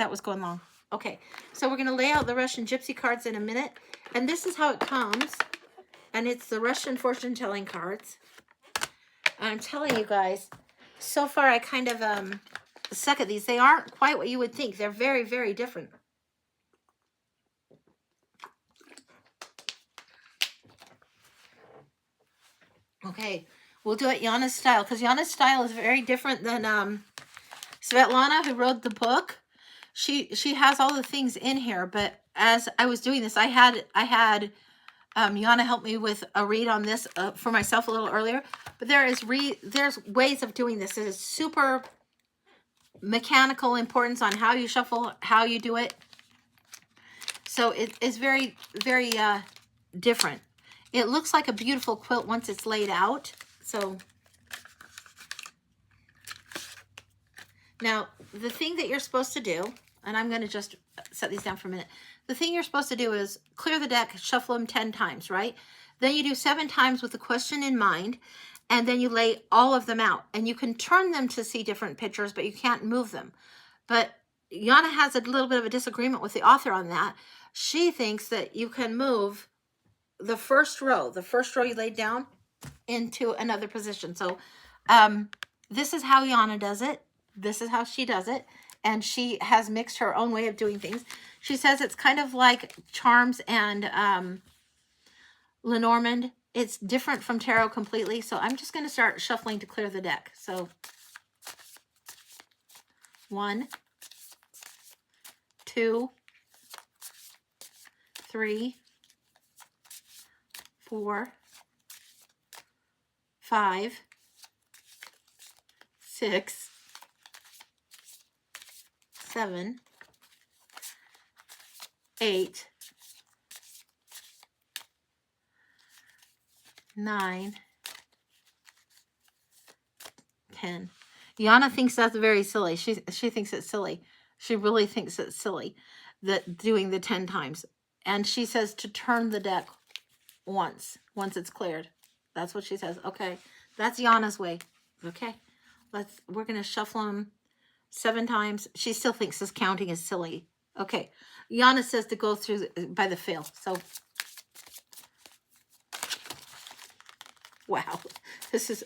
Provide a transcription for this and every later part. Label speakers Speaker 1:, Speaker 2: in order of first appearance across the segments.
Speaker 1: That was going long. Okay, so we're going to lay out the Russian Gypsy cards in a minute. And this is how it comes. And it's the Russian fortune-telling cards. I'm telling you guys, so far I kind of suck at these. They aren't quite what you would think. They're very, very different. Okay, we'll do it Yana's style, because Yana's style is very different than Svetlana, who wrote the book. She has all the things in here, but as I was doing this, I had Yana help me with a read on this for myself a little earlier. But there's ways of doing this. It is super mechanical importance on how you shuffle, how you do it. So it is very, very different. It looks like a beautiful quilt once it's laid out. So now the thing that you're supposed to do, and I'm going to just set these down for a minute. The thing you're supposed to do is clear the deck, shuffle them 10 times, right? Then you do 7 times with the question in mind, and then you lay all of them out. And you can turn them to see different pictures, but you can't move them. But Yana has a little bit of a disagreement with the author on that. She thinks that you can move the first row you laid down, into another position. So this is how Yana does it. This is how she does it. And she has mixed her own way of doing things. She says it's kind of like charms and Lenormand. It's different from tarot completely. So I'm just going to start shuffling to clear the deck. So 1, 2, 3, 4, 5, 6, 7, 8, 9, 10. Yana thinks that's very silly. She thinks it's silly. She really thinks it's silly that doing the 10 times. And she says to turn the deck once it's cleared. That's what she says. Okay, that's Yana's way. Okay, we're gonna shuffle them 7 times. She still thinks this counting is silly. Okay, Yana says to go through by the fill. So wow, this is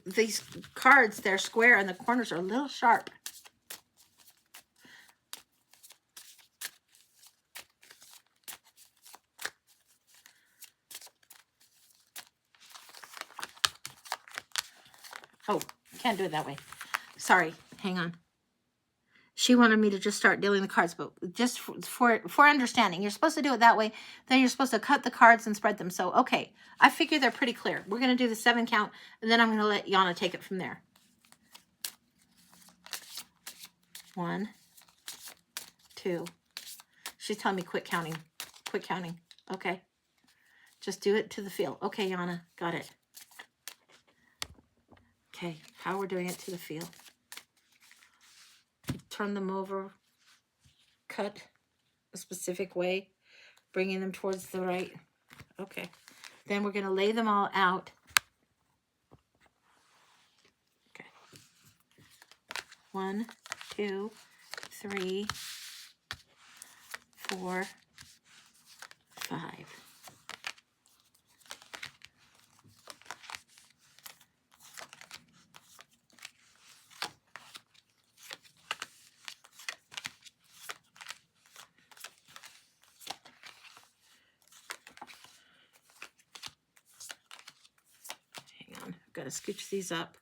Speaker 1: these cards, they're square and the corners are a little sharp. Oh, can't do it that way. Sorry, hang on. She wanted me to just start dealing the cards, but just for understanding, you're supposed to do it that way. Then you're supposed to cut the cards and spread them. So, okay, I figure they're pretty clear. We're going to do the 7 count, and then I'm going to let Yana take it from there. 1, 2. She's telling me quit counting. Quit counting. Okay. Just do it to the feel. Okay, Yana, got it. Okay, how we're doing it to the feel. Turn them over, cut a specific way, bringing them towards the right. Okay, then we're going to lay them all out. Okay, 1, 2, 3, 4, 5. Got to scooch these up.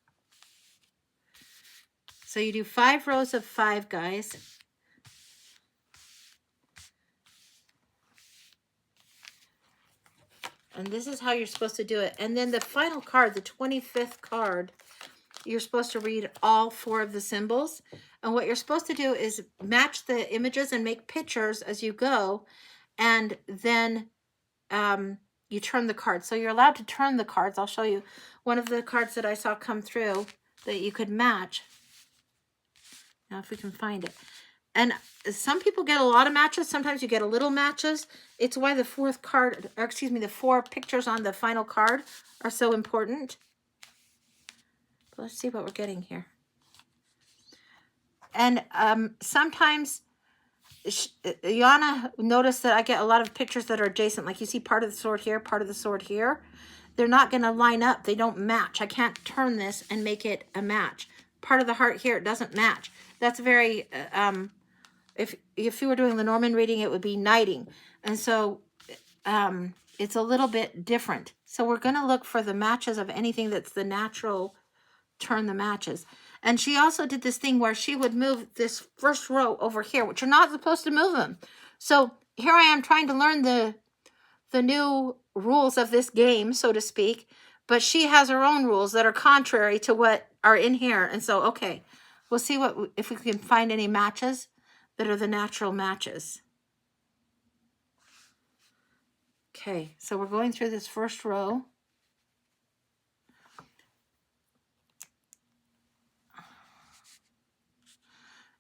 Speaker 1: So you do 5 rows of 5, guys. And this is how you're supposed to do it. And then the final card, the 25th card, you're supposed to read all 4 of the symbols. And what you're supposed to do is match the images and make pictures as you go. And then you turn the cards. So you're allowed to turn the cards. I'll show you one of the cards that I saw come through that you could match. Now if we can find it. And some people get a lot of matches. Sometimes you get a little matches. It's why the 4th card, or excuse me, the 4 pictures on the final card are so important. Let's see what we're getting here. And sometimes Yana noticed that I get a lot of pictures that are adjacent. Like you see part of the sword here, part of the sword here. They're not going to line up. They don't match. I can't turn this and make it a match. Part of the heart here, it doesn't match. That's very, if you were doing the Norman reading, it would be knighting. And so it's a little bit different. So we're going to look for the matches of anything that's the natural turn the matches. And she also did this thing where she would move this first row over here, which you're not supposed to move them. So here I am trying to learn the new rules of this game, so to speak, but she has her own rules that are contrary to what are in here. And so, okay, we'll see if we can find any matches that are the natural matches. Okay, so we're going through this first row.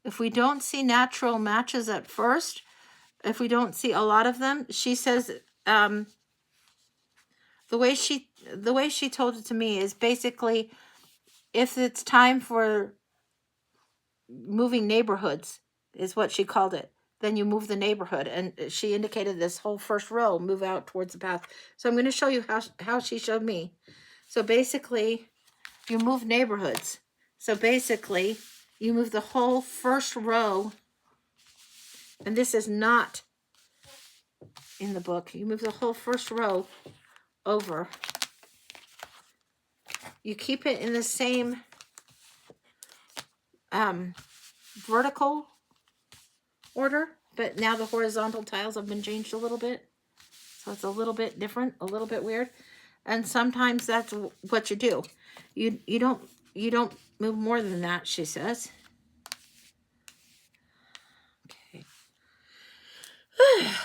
Speaker 1: If we don't see natural matches at first, if we don't see a lot of them, she says the way she told it to me is basically if it's time for moving neighborhoods is what she called it, then you move the neighborhood. And she indicated this whole first row move out towards the path. So I'm going to show you how she showed me. So basically you move neighborhoods. So basically you move the whole first row, and this is not in the book. You move the whole first row over. You keep it in the same vertical order, but now the horizontal tiles have been changed a little bit. So it's a little bit different, a little bit weird. And sometimes that's what you do. You don't move more than that, she says. Okay.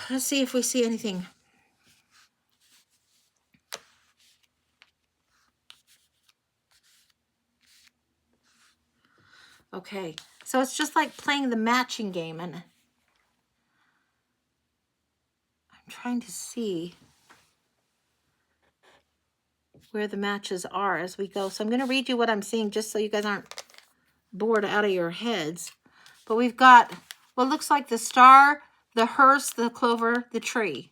Speaker 1: Let's see if we see anything. Okay, so it's just like playing the matching game, and I'm trying to see where the matches are as we go. So I'm going to read you what I'm seeing just so you guys aren't bored out of your heads. But we've got what looks like the star, the hearse, the clover, the tree.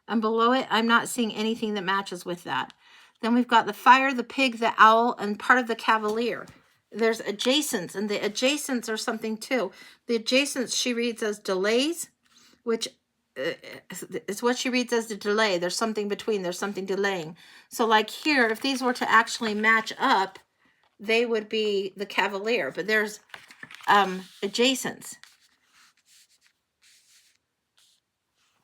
Speaker 1: And below it, I'm not seeing anything that matches with that. Then we've got the fire, the pig, the owl, and part of the cavalier. There's adjacents, and the adjacents are something too. The adjacents she reads as delays, which is what she reads as the delay. There's something between, there's something delaying. So like here, if these were to actually match up, they would be the cavalier, but there's adjacents.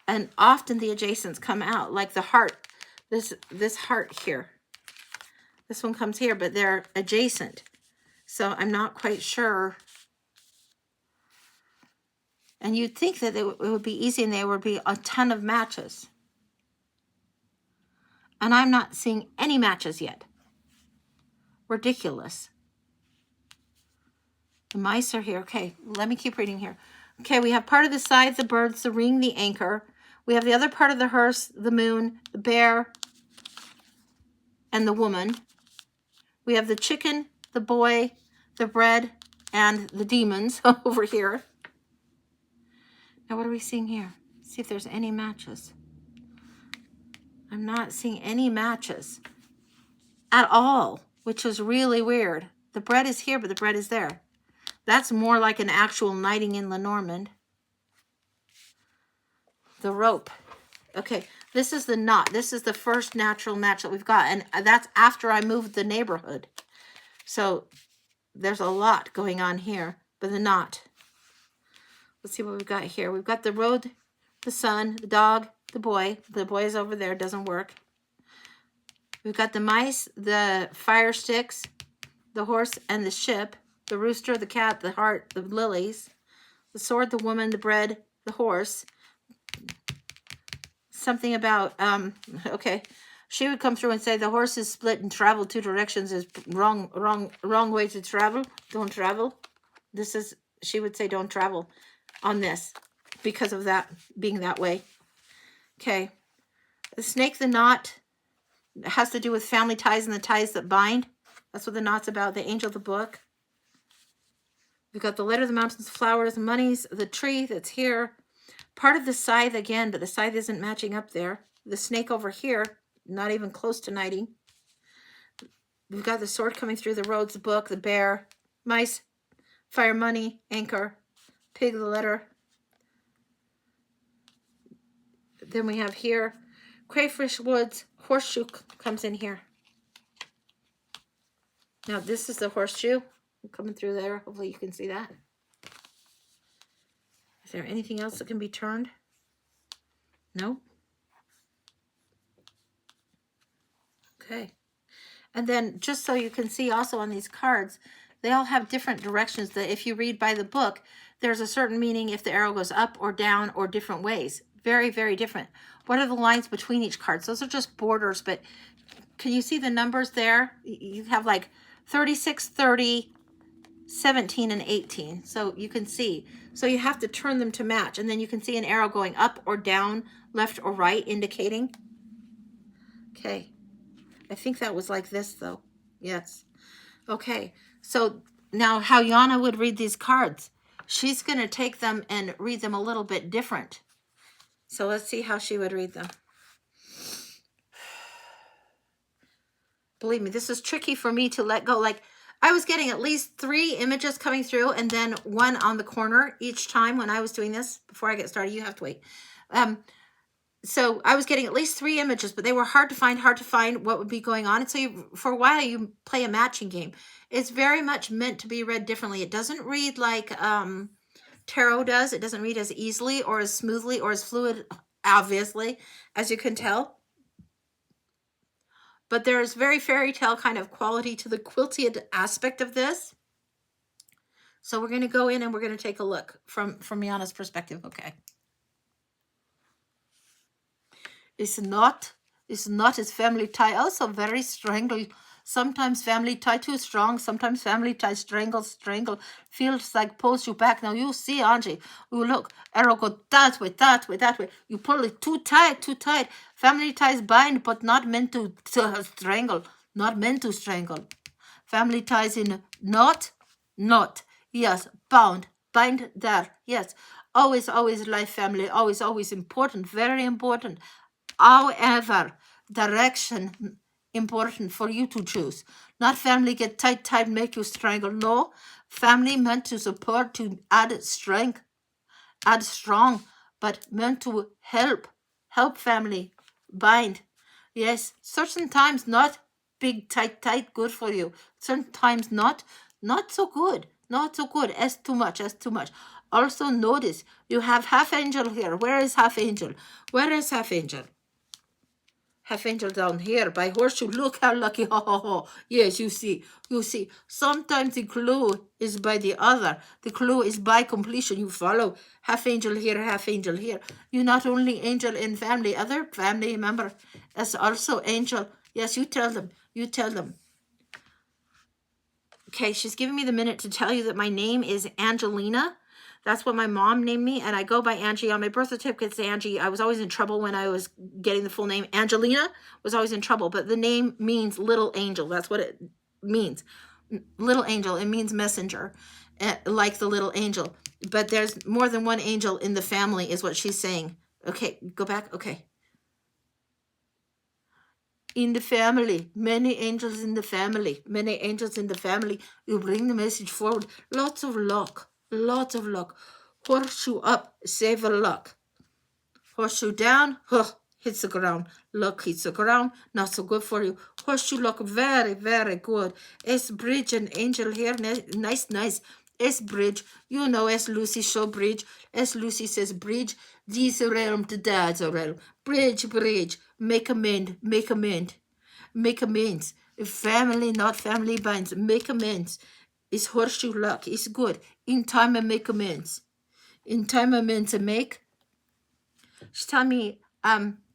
Speaker 1: And often the adjacents come out, like the heart, this heart here. This one comes here, but they're adjacent. So I'm not quite sure. And you'd think that it would be easy and there would be a ton of matches. And I'm not seeing any matches yet. Ridiculous. The mice are here. Okay, let me keep reading here. Okay, we have part of the sides, the birds, the ring, the anchor. We have the other part of the hearse, the moon, the bear, and the woman. We have the chicken, the boy, the bread, and the demons over here. Now, what are we seeing here? See if there's any matches. I'm not seeing any matches at all, which is really weird. The bread is here, but the bread is there. That's more like an actual knighting in Lenormand. The rope. Okay, this is the knot. This is the first natural match that we've got, and that's after I moved the neighborhood. So there's a lot going on here, but the knot. Let's see what we've got here. We've got the road, the sun, the dog, the boy. The boy is over there, doesn't work. We've got the mice, the fire sticks, the horse, and the ship, the rooster, the cat, the heart, the lilies, the sword, the woman, the bread, the horse. Something about, okay, she would come through and say the horse is split and travel 2 directions is wrong way to travel. Don't travel. This is, she would say don't travel on this because of that being that way. Okay. The snake, the knot, has to do with family ties and the ties that bind. That's what the knot's about. The angel, the book. We've got the letter, the mountains, flowers, monies, the tree that's here. Part of the scythe again, but the scythe isn't matching up there. The snake over here, not even close to knighting. We've got the sword coming through, the roads, the book, the bear, mice, fire, money, anchor, pig, the letter. Then we have here, crayfish, woods, horseshoe comes in here. Now this is the horseshoe coming through there. Hopefully you can see that. Is there anything else that can be turned? No. Okay. And then just so you can see also on these cards, they all have different directions that if you read by the book, there's a certain meaning if the arrow goes up or down or different ways. Very, very different. What are the lines between each card? Those are just borders, but can you see the numbers there? You have like 36, 30, 17, and 18. So you can see. So you have to turn them to match. And then you can see an arrow going up or down, left or right, indicating. Okay. I think that was like this, though. Yes. Okay. So now how Yana would read these cards. She's going to take them and read them a little bit different. So let's see how she would read them. Believe me, this is tricky for me to let go. Like, I was getting at least 3 images coming through and then 1 on the corner each time when I was doing this. Before I get started, you have to wait. So I was getting at least 3 images, but they were hard to find what would be going on. And so for a while, you play a matching game. It's very much meant to be read differently. It doesn't read like tarot does. It doesn't read as easily or as smoothly or as fluid, obviously, as you can tell. But there's very fairy tale kind of quality to the quilted aspect of this. So we're going to go in and we're going to take a look from Yana's perspective. Okay. It's not his family tie. Also very strangle. Sometimes family tie too strong. Sometimes family tie strangle. Feels like pulls you back. Now you see, Angie. You look, arrow go that way. You pull it too tight. Family ties bind, but not meant to strangle. Not meant to strangle. Family ties in knot. Yes, bound. Bind there. Yes. Always life family. Always important. Very important. However, direction important for you to choose. Not family get tight, make you strangle. No, family meant to support, to add strength, add strong, but meant to help family, bind. Yes, certain times not big, tight, good for you. Sometimes not so good, as too much. Also notice you have half angel here. Where is half angel? Half angel down here by horseshoe. Look how lucky. Yes, you see. Sometimes the clue is by the other. The clue is by completion. You follow. Half angel here. You not only angel in family, other family member as also angel. Yes, you tell them. Okay, she's giving me the minute to tell you that my name is Angelina. That's what my mom named me, and I go by Angie. On my birth certificate, it's Angie. I was always in trouble when I was getting the full name. Angelina was always in trouble, but the name means little angel. That's what it means. Little angel. It means messenger, like the little angel. But there's more than one angel in the family, is what she's saying. Okay, go back. Okay. In the family, many angels in the family. You bring the message forward. Lots of luck. Horseshoe up, save a luck. Horseshoe down, hits the ground. Luck hits the ground, not so good for you. Horseshoe luck, very, very good. S bridge and angel here, nice. S bridge, you know S Lucy show bridge. S Lucy says bridge, this realm to dad's realm. Bridge, make amends. Family, not family binds, make amends. Is horseshoe luck, is good. In time I make amends. To make. She's telling me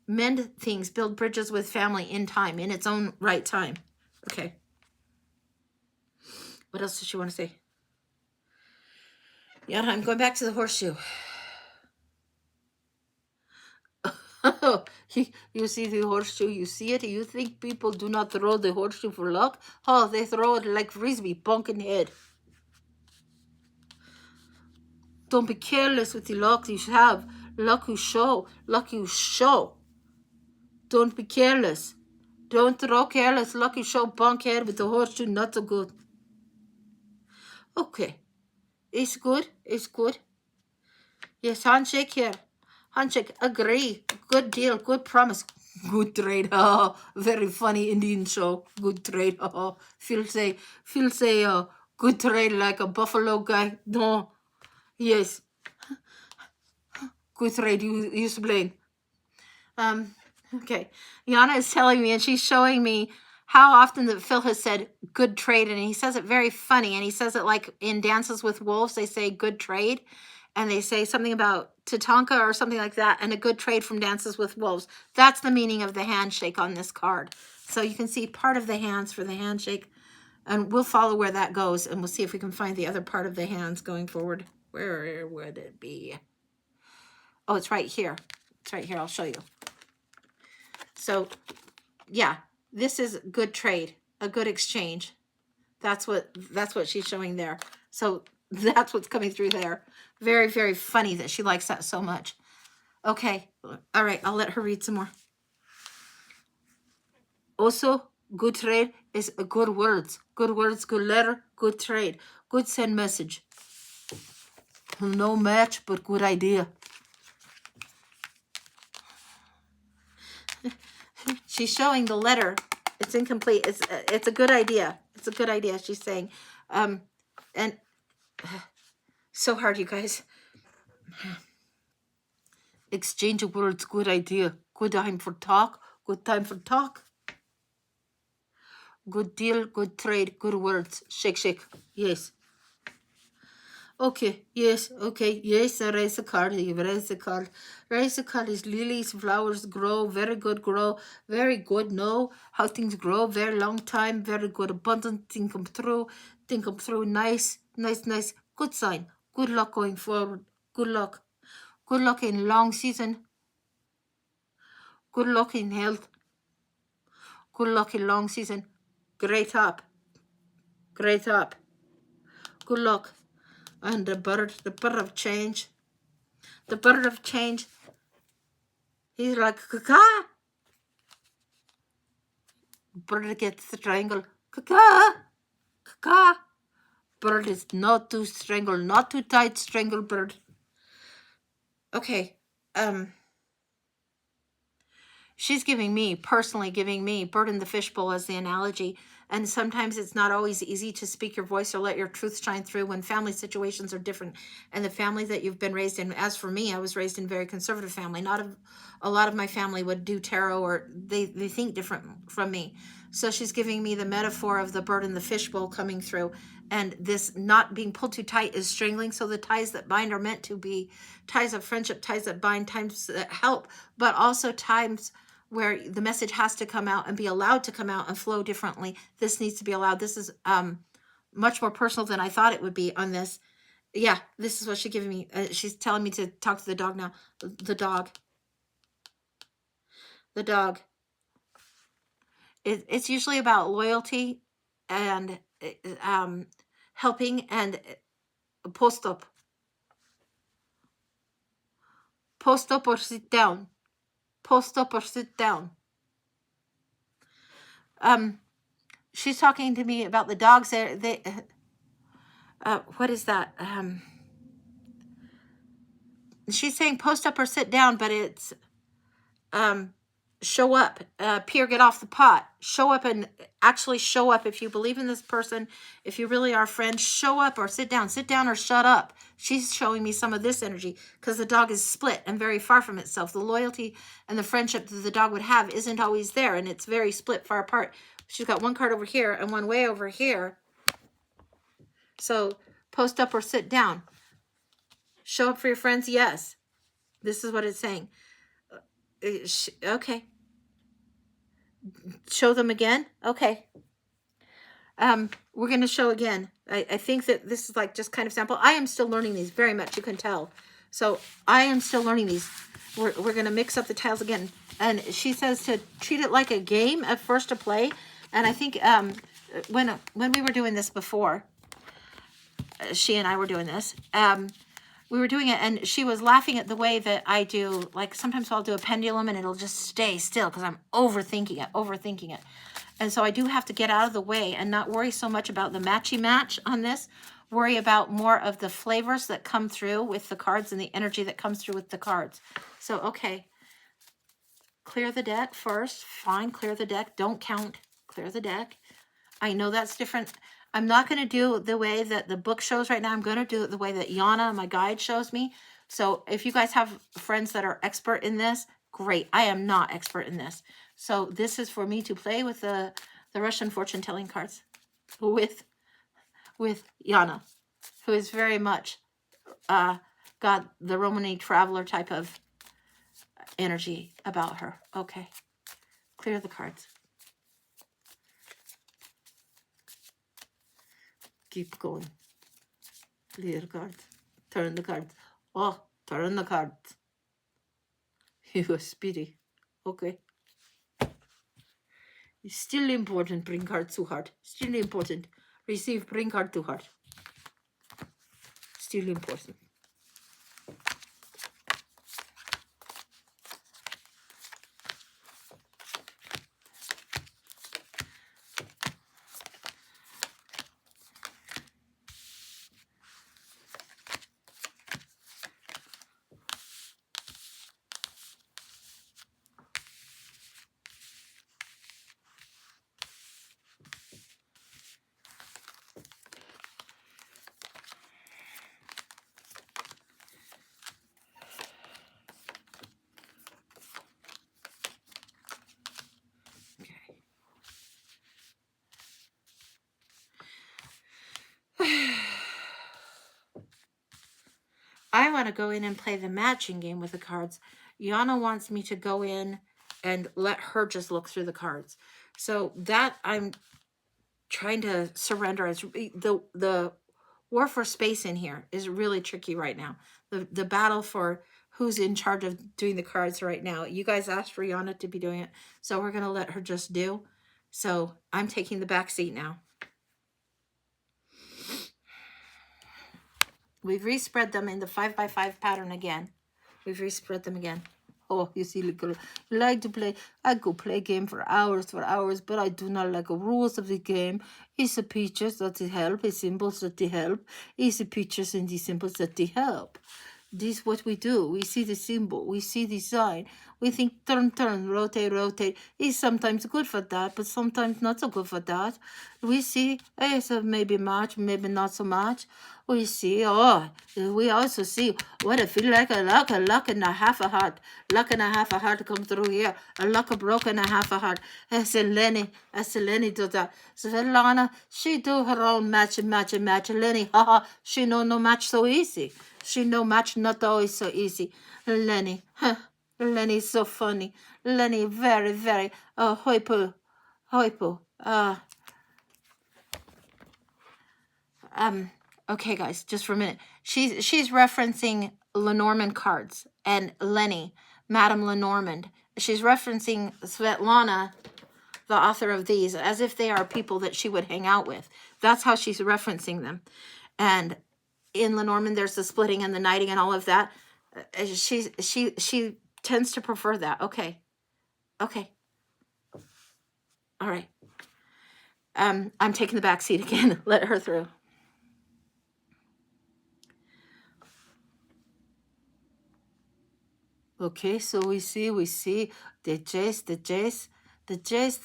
Speaker 1: mend things, build bridges with family in time, in its own right time. Okay. What else does she want to say? Yeah, I'm going back to the horseshoe. You see the horseshoe, you see it. You think people do not throw the horseshoe for luck? Oh, they throw it like frisbee, bunking head. Don't be careless with the luck you have. Luck you show. Luck you show. Don't be careless. Don't throw careless. Luck you show. Bunkhead with the horseshoe. Not so good. Okay. It's good. It's good. Yes, handshake here. Handshake. Agree. Good deal. Good promise. Good trade. Oh, very funny Indian show. Good trade. Oh, feel say, good trade like a buffalo guy. No. Yes. Good trade. You explain. Okay. Yana is telling me, and she's showing me how often that Phil has said good trade, and he says it very funny, and he says it like in Dances with Wolves, they say good trade, and they say something about Tatanka or something like that, and a good trade from Dances with Wolves. That's the meaning of the handshake on this card. So you can see part of the hands for the handshake, and we'll follow where that goes, and we'll see if we can find the other part of the hands going forward. Where would it be? Oh, it's right here. It's right here. I'll show you. So, yeah, this is good trade, a good exchange. That's what she's showing there. So that's what's coming through there. Very, very funny that she likes that so much. Okay, all right, I'll let her read some more. Also, good trade is good words, good letter, good trade, good send message. No match, but good idea. She's showing the letter. It's incomplete. It's a good idea. It's a good idea, she's saying. And so hard, you guys. Exchange of words, good idea. Good time for talk. Good time for talk. Good deal, good trade, good words. Shake, shake. Yes. Okay, yes, okay, yes, I raise a card, you raise the card. Raise the card is lilies, flowers grow, very good grow, very good, know how things grow, very long time, very good, abundant, think come through, nice, nice, nice, good sign, good luck going forward, good luck in long season, good luck in health, good luck in long season, great up, good luck. And the bird of change. The bird of change. He's like, caca. Bird gets strangled. Caca. Caca. Bird is not too strangled, not too tight, strangled bird. Okay. She's personally giving me bird in the fishbowl as the analogy. And sometimes it's not always easy to speak your voice or let your truth shine through when family situations are different. And the family that you've been raised in, as for me, I was raised in a very conservative family. Not a lot of my family would do tarot, or they think different from me. So she's giving me the metaphor of the bird in the fishbowl coming through. And this not being pulled too tight is strangling. So the ties that bind are meant to be ties of friendship, ties that bind, times that help, but also times where the message has to come out and be allowed to come out and flow differently. This needs to be allowed. This is much more personal than I thought it would be on this. Yeah, this is what she's giving me. She's telling me to talk to the dog now. The dog. The dog. It's usually about loyalty and helping and post up. Post up or sit down. Post up or sit down. She's talking to me about the dogs. What is that? She's saying post up or sit down, but it's show up, Pierre, get off the pot. Show up and actually show up. If you believe in this person, if you really are friends, show up or sit down or shut up. She's showing me some of this energy because the dog is split and very far from itself. The loyalty and the friendship that the dog would have isn't always there, and it's very split, far apart. She's got one card over here and one way over here. So post up or sit down. Show up for your friends, yes. This is what it's saying. Okay. Show them again? Okay. We're going to show again. I think that this is like just kind of sample. I am still learning these very much, you can tell. So I am still learning these. We're going to mix up the tiles again. And she says to treat it like a game at first to play. And I think when we were doing this before, she and I were doing this, we were doing it, and she was laughing at the way that I do. Like sometimes I'll do a pendulum and it'll just stay still because I'm overthinking it. And so I do have to get out of the way and not worry so much about the matchy match on this. Worry about more of the flavors that come through with the cards and the energy that comes through with the cards. So, okay. Clear the deck first. Fine, clear the deck. Don't count. Clear the deck. I know that's different. I'm not going to do the way that the book shows right now. I'm going to do it the way that Yana, my guide, shows me. So if you guys have friends that are expert in this, great. I am not expert in this. So this is for me to play with the Russian fortune telling cards with Yana, who is very much got the Romany traveler type of energy about her. Okay. Clear the cards. Keep going. Clear cards. Turn the cards. Oh, turn the cards. You are speedy. Okay. It's still important. Bring card to heart. Still important. Receive. Bring card to heart. Still important. I want to go in and play the matching game with the cards. Yana wants me to go in and let her just look through the cards. So that I'm trying to surrender. As the war for space in here is really tricky right now. The battle for who's in charge of doing the cards right now. You guys asked for Yana to be doing it, so we're going to let her just do. So I'm taking the back seat now. We've respread them in the 5x5 pattern again. We've respread them again. Oh, you see, little girl, you like to play. I could play a game for hours, but I do not like the rules of the game. It's the pictures that they help, it's symbols that they help. It's the pictures and the symbols that they help. This is what we do. We see the symbol, we see the sign. We think turn, rotate. It's sometimes good for that, but sometimes not so good for that. We see, so maybe much, maybe not so much. We see, we also see what I feel like a luck and a half a heart. Luck and a half a heart come through here. A luck, a broken, a half a heart. As Lenny do that. So Lana, she do her own match. Lenny, she no match so easy. She no match not always so easy. Lenny, Lenny's so funny. Lenny, very, very, hoipo. Okay, guys, just for a minute. She's referencing Lenormand cards and Lenny, Madame Lenormand. She's referencing Svetlana, the author of these, as if they are people that she would hang out with. That's how she's referencing them. And in Lenormand, there's the splitting and the knighting and all of that. She tends to prefer that. Okay. All right. I'm taking the back seat again. Let her through. Okay, so we see the Jace, the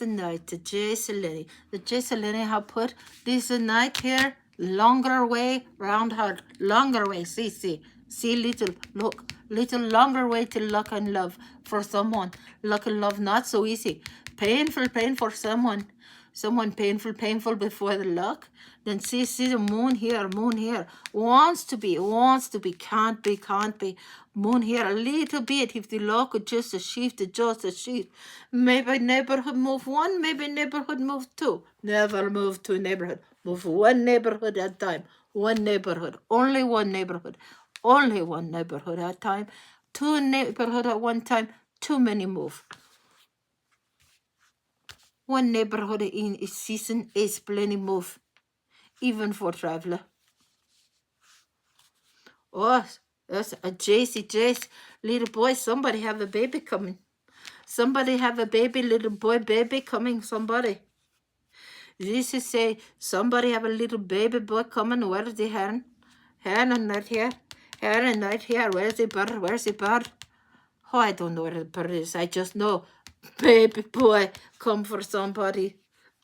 Speaker 1: knight, the Jace Lenny. The Jace Lenny have put this knight here, longer way, round heart, longer way, see, little longer way to luck and love for someone. Luck and love not so easy. Painful for someone painful before the luck. Then see the moon here, wants to be, can't be. Moon here a little bit, if the luck could just a shift. Maybe neighborhood move one, maybe neighborhood move two. Never move to neighborhood. Move one neighborhood at a time. One neighborhood, only one neighborhood at a time. Two neighborhood at one time, too many move. One neighborhood in a season is plenty move, even for traveler. Oh, Yes, a Jace, little boy, somebody have a baby coming. Somebody have a baby, little boy, baby coming, somebody. This is say, somebody have a little baby boy coming, where is the hen? Hen and not here. Hen and not here, where's the bird, where's the bird? Oh, I don't know where the bird is, I just know, baby boy, come for somebody.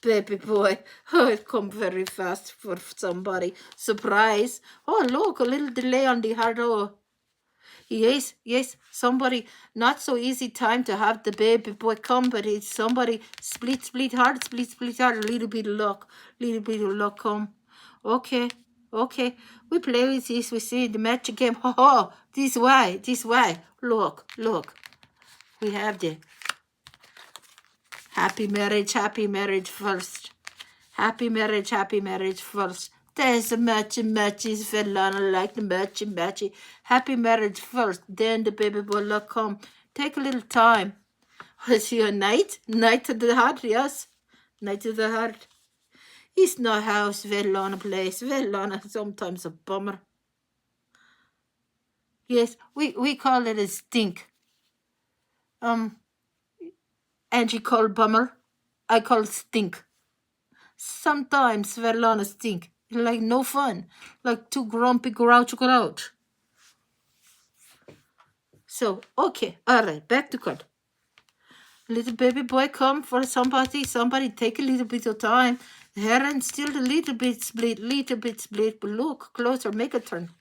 Speaker 1: Baby boy, oh, it come very fast for somebody. Surprise. Oh, look, a little delay on the hard. Oh, yes, somebody, not so easy time to have the baby boy come, but it's somebody split hard, a little bit of luck come. Okay, we play with this, we see the match game. Oh, this way, look, we have the happy marriage first. Happy marriage first. There's a matchy, Velana like the matchy. Happy marriage first, then the baby boy come. Take a little time. Is he a knight? Knight to the heart, yes. Knight to the heart. It's not house, Velana place. Velana sometimes a bummer. Yes, we call it a stink. Angie called bummer. I call stink. Sometimes Verlana stink. Like no fun. Like too grumpy grouch. So, okay. Alright, back to card. Little baby boy come for somebody. Somebody take a little bit of time. Heron still a little bit split. But look, closer. Make a turn.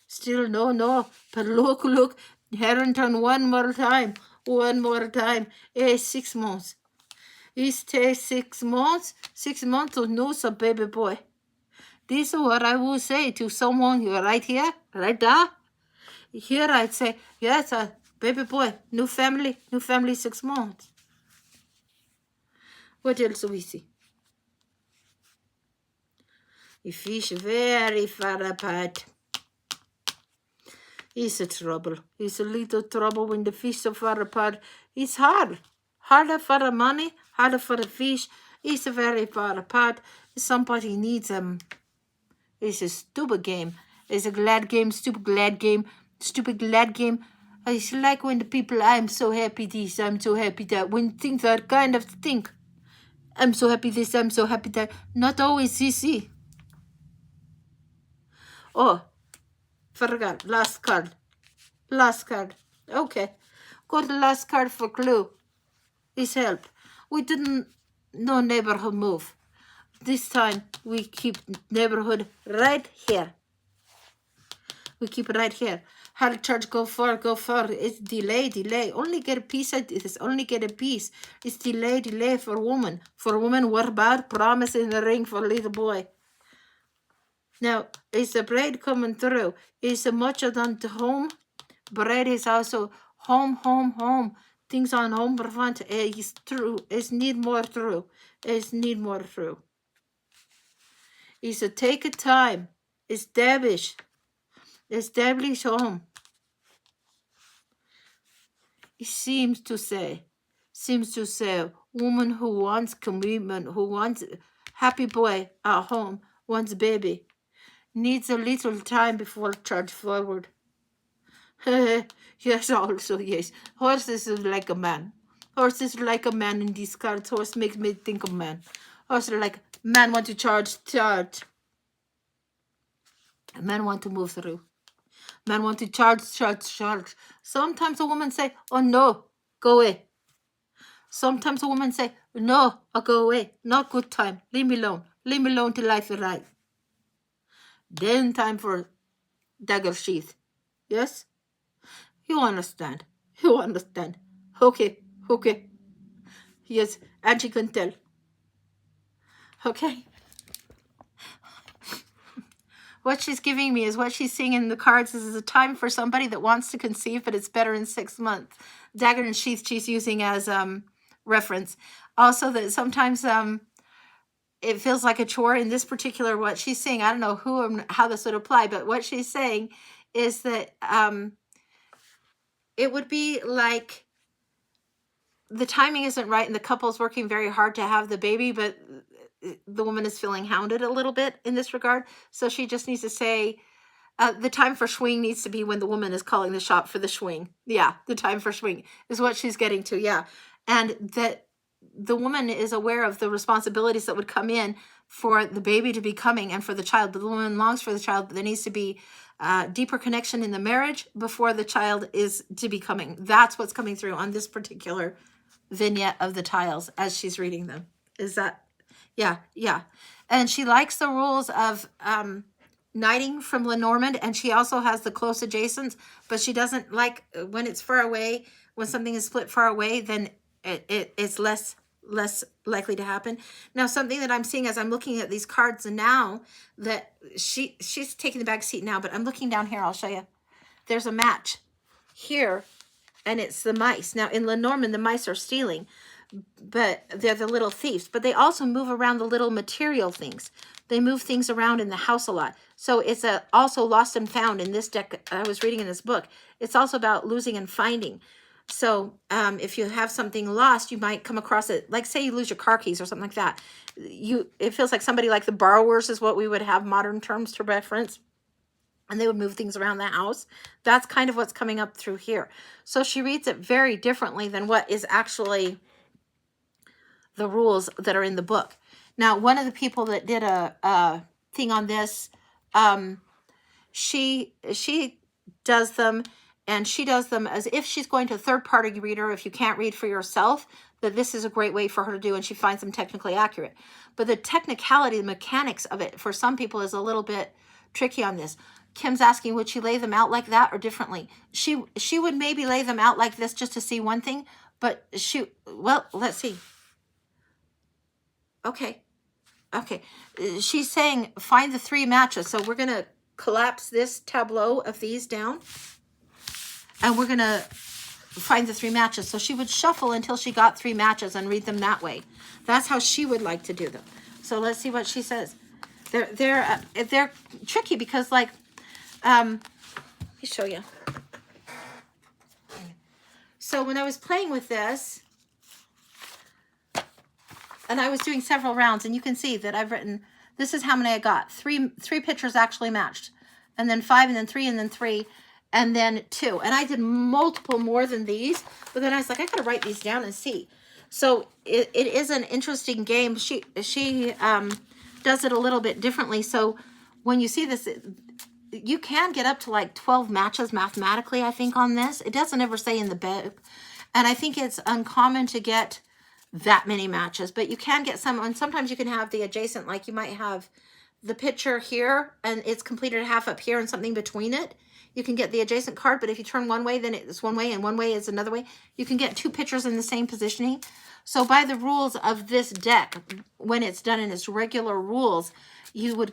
Speaker 1: Still no. But look. Heron turn one more time. 6 months. It takes 6 months. 6 months to know some baby boy. This is what I will say to someone right here, right there. Here I'd say, yes, baby boy, new family, 6 months. What else do we see? The fish very far apart. It's a trouble. It's a little trouble when the fish so far apart. It's hard. Harder for the money, harder for the fish. It's very far apart. Somebody needs them. It's a stupid game. It's a glad game, stupid glad game. It's like when the people, I'm so happy this, I'm so happy that. When things are kind of stink. I'm so happy this, I'm so happy that. Not always easy. Oh, forgot. Last card. Okay. Got the last card for clue. Is help. We didn't know neighborhood move. This time we keep neighborhood right here. We keep it right here. How to charge go far. It's delay. Only get a piece of this. It's delay for woman. For woman, what about promise in the ring for little boy? Now, is the braid coming through? Is the much done to home? Braid is also home. Things on home front is true. It's need more through. It's a take a time. Establish home. It seems to say, woman who wants commitment, who wants happy boy at home, wants baby, needs a little time before charge forward. Yes, also, yes. Horse is like a man. In these cards. Horse makes me think of man. Horse like, man want to charge. Man want to move through. Man want to charge. Sometimes a woman say, oh no, go away. Sometimes a woman say, no, I'll go away. Not good time. Leave me alone till I feel right. Then time for dagger sheath. Yes? You understand. Okay. Yes, and she can tell. Okay. What she's giving me is what she's seeing in the cards is a time for somebody that wants to conceive, but it's better in 6 months. Dagger and sheath she's using as reference. Also that sometimes it feels like a chore. In this particular, what she's saying, I don't know who and how this would apply, but what she's saying is that it would be like the timing isn't right and the couple's working very hard to have the baby, but the woman is feeling hounded a little bit in this regard. So she just needs to say, The time for swing needs to be when the woman is calling the shop for the swing. Yeah, the time for swing is what she's getting to. Yeah. And that the woman is aware of the responsibilities that would come in for the baby to be coming and for the child. The woman longs for the child, but there needs to be deeper connection in the marriage before the child is to be coming. That's what's coming through on this particular vignette of the tiles as she's reading them. Is that, yeah, yeah. And she likes the rules of knighting from Lenormand, and she also has the close adjacents, but she doesn't like when it's far away. When something is split far away, then it's less likely to happen. Now, something that I'm seeing as I'm looking at these cards now, that she's taking the back seat now, but I'm looking down here. I'll show you. There's a match here, and it's the mice. Now, in Lenormand, the mice are stealing, but they're the little thieves. But they also move around the little material things. They move things around in the house a lot. So it's also lost and found in this deck. I was reading in this book. It's also about losing and finding. So if you have something lost, you might come across it. Like say you lose your car keys or something like that. It feels like somebody like the borrowers is what we would have modern terms to reference. And they would move things around the house. That's kind of what's coming up through here. So she reads it very differently than what is actually the rules that are in the book. Now, one of the people that did a thing on this, she does them, and she does them as if she's going to a third-party reader. If you can't read for yourself, that this is a great way for her to do, and she finds them technically accurate. But the technicality, the mechanics of it, for some people is a little bit tricky on this. Kim's asking, would she lay them out like that or differently? She would maybe lay them out like this just to see one thing, but well, let's see. Okay. She's saying find the 3 matches. So we're going to collapse this tableau of these down, and we're going to find the 3 matches. So she would shuffle until she got 3 matches and read them that way. That's how she would like to do them. So let's see what she says. They're tricky because, like, let me show you. So when I was playing with this, and I was doing several rounds, and you can see that I've written, this is how many I got. Three pictures actually matched, and then 5, and then 3, and then 3, and then 2. And I did multiple more than these, but then I was like, I gotta write these down and see. So it is an interesting game. She does it a little bit differently. So when you see this, you can get up to like 12 matches mathematically, I think, on this. It doesn't ever say in the book, and I think it's uncommon to get that many matches, but you can get some, and sometimes you can have the adjacent, like you might have the picture here and it's completed half up here and something between it. You can get the adjacent card, but if you turn one way, then it's one way and one way is another way. You can get 2 pictures in the same positioning. So by the rules of this deck, when it's done in its regular rules, you would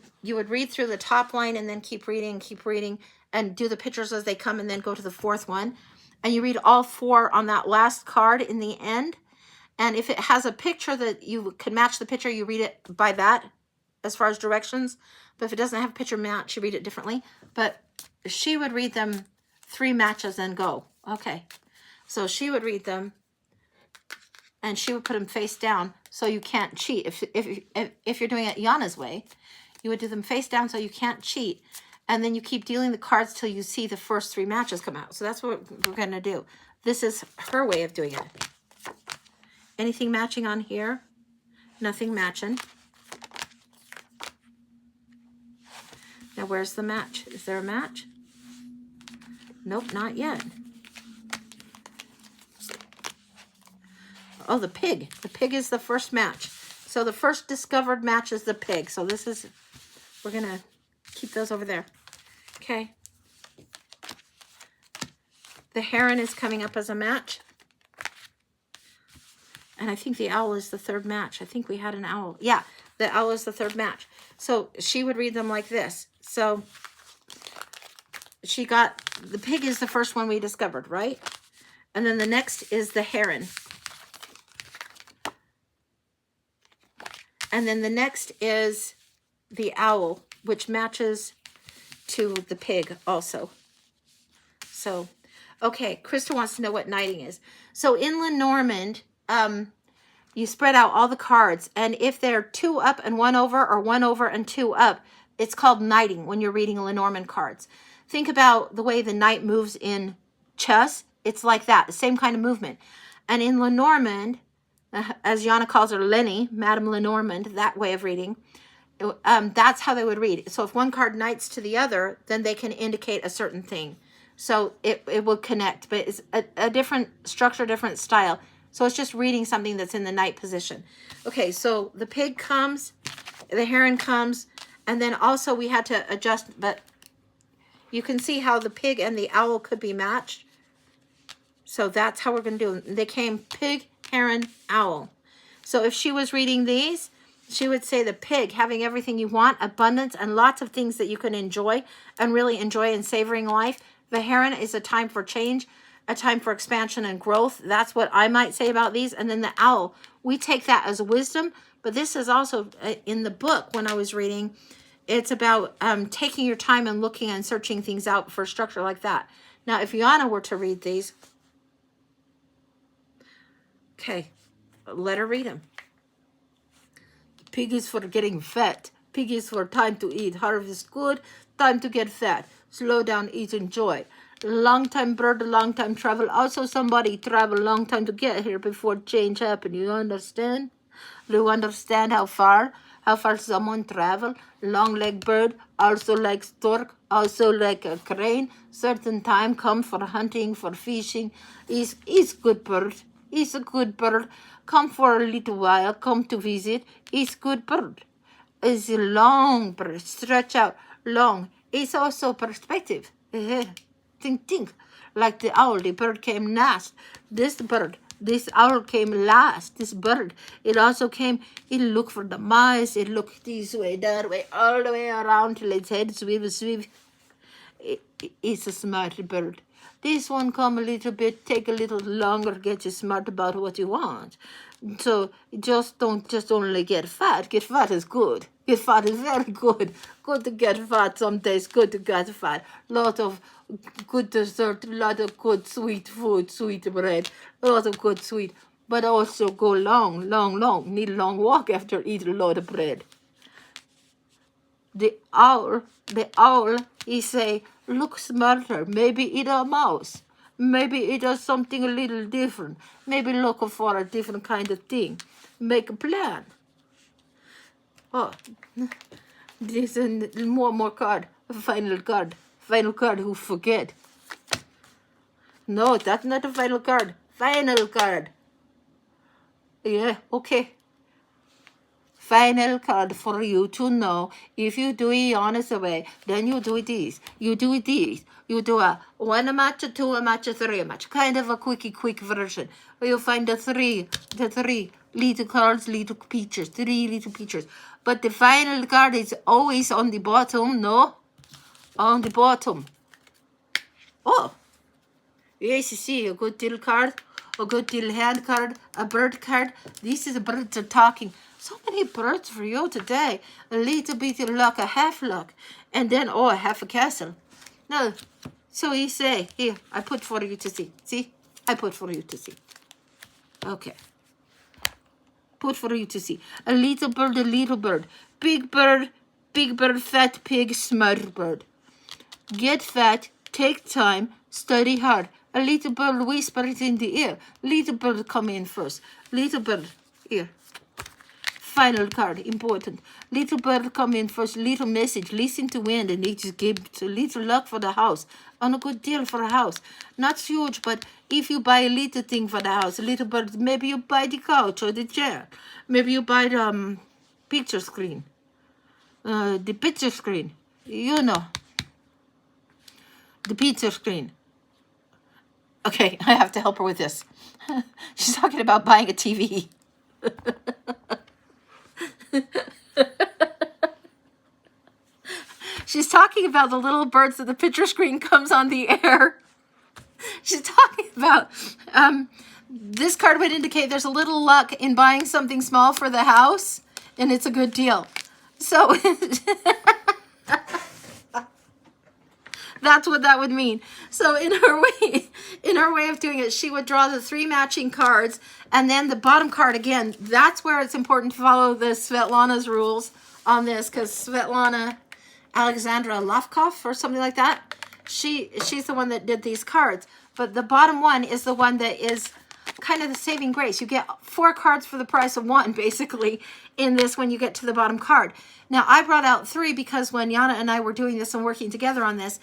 Speaker 1: read through the top line and then keep reading and do the pictures as they come, and then go to the 4th one, and you read all 4 on that last card in the end. And if it has a picture that you can match the picture, you read it by that as far as directions. But if it doesn't have a picture match, you read it differently. But she would read them 3 matches and go. Okay. So she would read them, and she would put them face down so you can't cheat. If you're doing it Yana's way, you would do them face down so you can't cheat. And then you keep dealing the cards till you see the first 3 matches come out. So that's what we're going to do. This is her way of doing it. Anything matching on here? Nothing matching. Now, where's the match? Is there a match? Nope, not yet. Oh, the pig. The pig is the first match. So the first discovered match is the pig. So this is, we're going to keep those over there. Okay. The heron is coming up as a match. And I think the owl is the 3rd match. I think we had an owl. Yeah, the owl is the 3rd match. So she would read them like this. So she got, the pig is the first one we discovered, right? And then the next is the heron. And then the next is the owl, which matches to the pig also. So, okay, Krista wants to know what knighting is. So in Lenormand, you spread out all the cards, and if they're 2 up and 1 over, or 1 over and 2 up, It's called knighting when you're reading Lenormand cards. Think about the way the knight moves in chess. It's like that, the same kind of movement. And in Lenormand, as Yana calls her, Lenny, Madame Lenormand, that way of reading, that's how they would read. So if one card knights to the other, then they can indicate a certain thing. So it will connect, but it's a different structure, different style. So it's just reading something that's in the knight position. Okay, so the pig comes, the heron comes, and then also we had to adjust, but you can see how the pig and the owl could be matched. So that's how we're going to do it. They came pig, heron, owl. So if she was reading these, she would say the pig, having everything you want, abundance, and lots of things that you can enjoy and really enjoy and savoring life. The heron is a time for change, a time for expansion and growth. That's what I might say about these. And then the owl, we take that as wisdom, but this is also in the book when I was reading, it's about taking your time and looking and searching things out for a structure like that. Now, if Yana were to read these, okay, let her read them. Pig is for getting fat. Pig is for time to eat. Harvest good, time to get fat. Slow down, eat, enjoy. Long time bird, long time travel. Also somebody travel long time to get here before change happen. You understand? Do you understand how far? How far someone travel? Long leg bird, also like stork, also like a crane. Certain time come for hunting, for fishing. Is good bird. Is a good bird. Come for a little while, come to visit. Is good bird. Is a long bird, stretch out, long. It's also perspective. Think. Like the owl, the bird came last. This owl came last. This bird, it also came, it looked for the mice. It looked this way, that way, all the way around till its head sweep. It's a smart bird. This one come a little bit, take a little longer, get you smart about what you want. So don't just only get fat. Get fat is good. Get fat is very good. Good to get fat some days, good to get fat. Lot of good dessert, lot of good sweet food, sweet bread, lot of good sweet. But also go long. Need a long walk after eat a lot of bread. The owl, he say, look smarter. Maybe eat a mouse. Maybe it does something a little different. Maybe look for a different kind of thing. Make a plan. Oh, this is more card. Final card. Final card who forget. No, that's not a final card. Final card. Yeah, okay. Final card for you to know. If you do it honest way, then you do this. You do this. You do a 1 match, 2 match, 3 match. Kind of a quick version. Where you find the three little cards, little pictures, 3 little pictures. But the final card is always on the bottom, no? On the bottom. Oh, yes, you see, a good little card, a good little hand card, a bird card. This is birds are talking. So many birds for you today. A little bit of luck, a half luck. And then, oh, a half a castle. No, so he say, here, I put for you to see. See? I put for you to see. Okay. Put for you to see. A little bird. Big bird, fat pig, smart bird. Get fat, take time, study hard. A little bird whispers in the ear. Little bird come in first. Little bird, here. Final card, important. Little bird come in first, little message. Listen to wind and it just gives a little luck for the house. On a good deal for a house. Not huge, but if you buy a little thing for the house, a little bird, maybe you buy the couch or the chair. Maybe you buy the picture screen. The picture screen. You know. The picture screen. Okay, I have to help her with this. She's talking about buying a TV. She's talking about the little birds that the picture screen comes on the air. She's talking about this card would indicate there's a little luck in buying something small for the house, and it's a good deal. So that's what that would mean. So in her way of doing it, she would draw the 3 matching cards, and then the bottom card again. That's where it's important to follow the Svetlana's rules on this, because Svetlana Alexandra Lofkoff or something like that. She's the one that did these cards. But the bottom one is the one that is kind of the saving grace. You get 4 cards for the price of 1, basically, in this when you get to the bottom card. Now, I brought out 3 because when Yana and I were doing this and working together on this,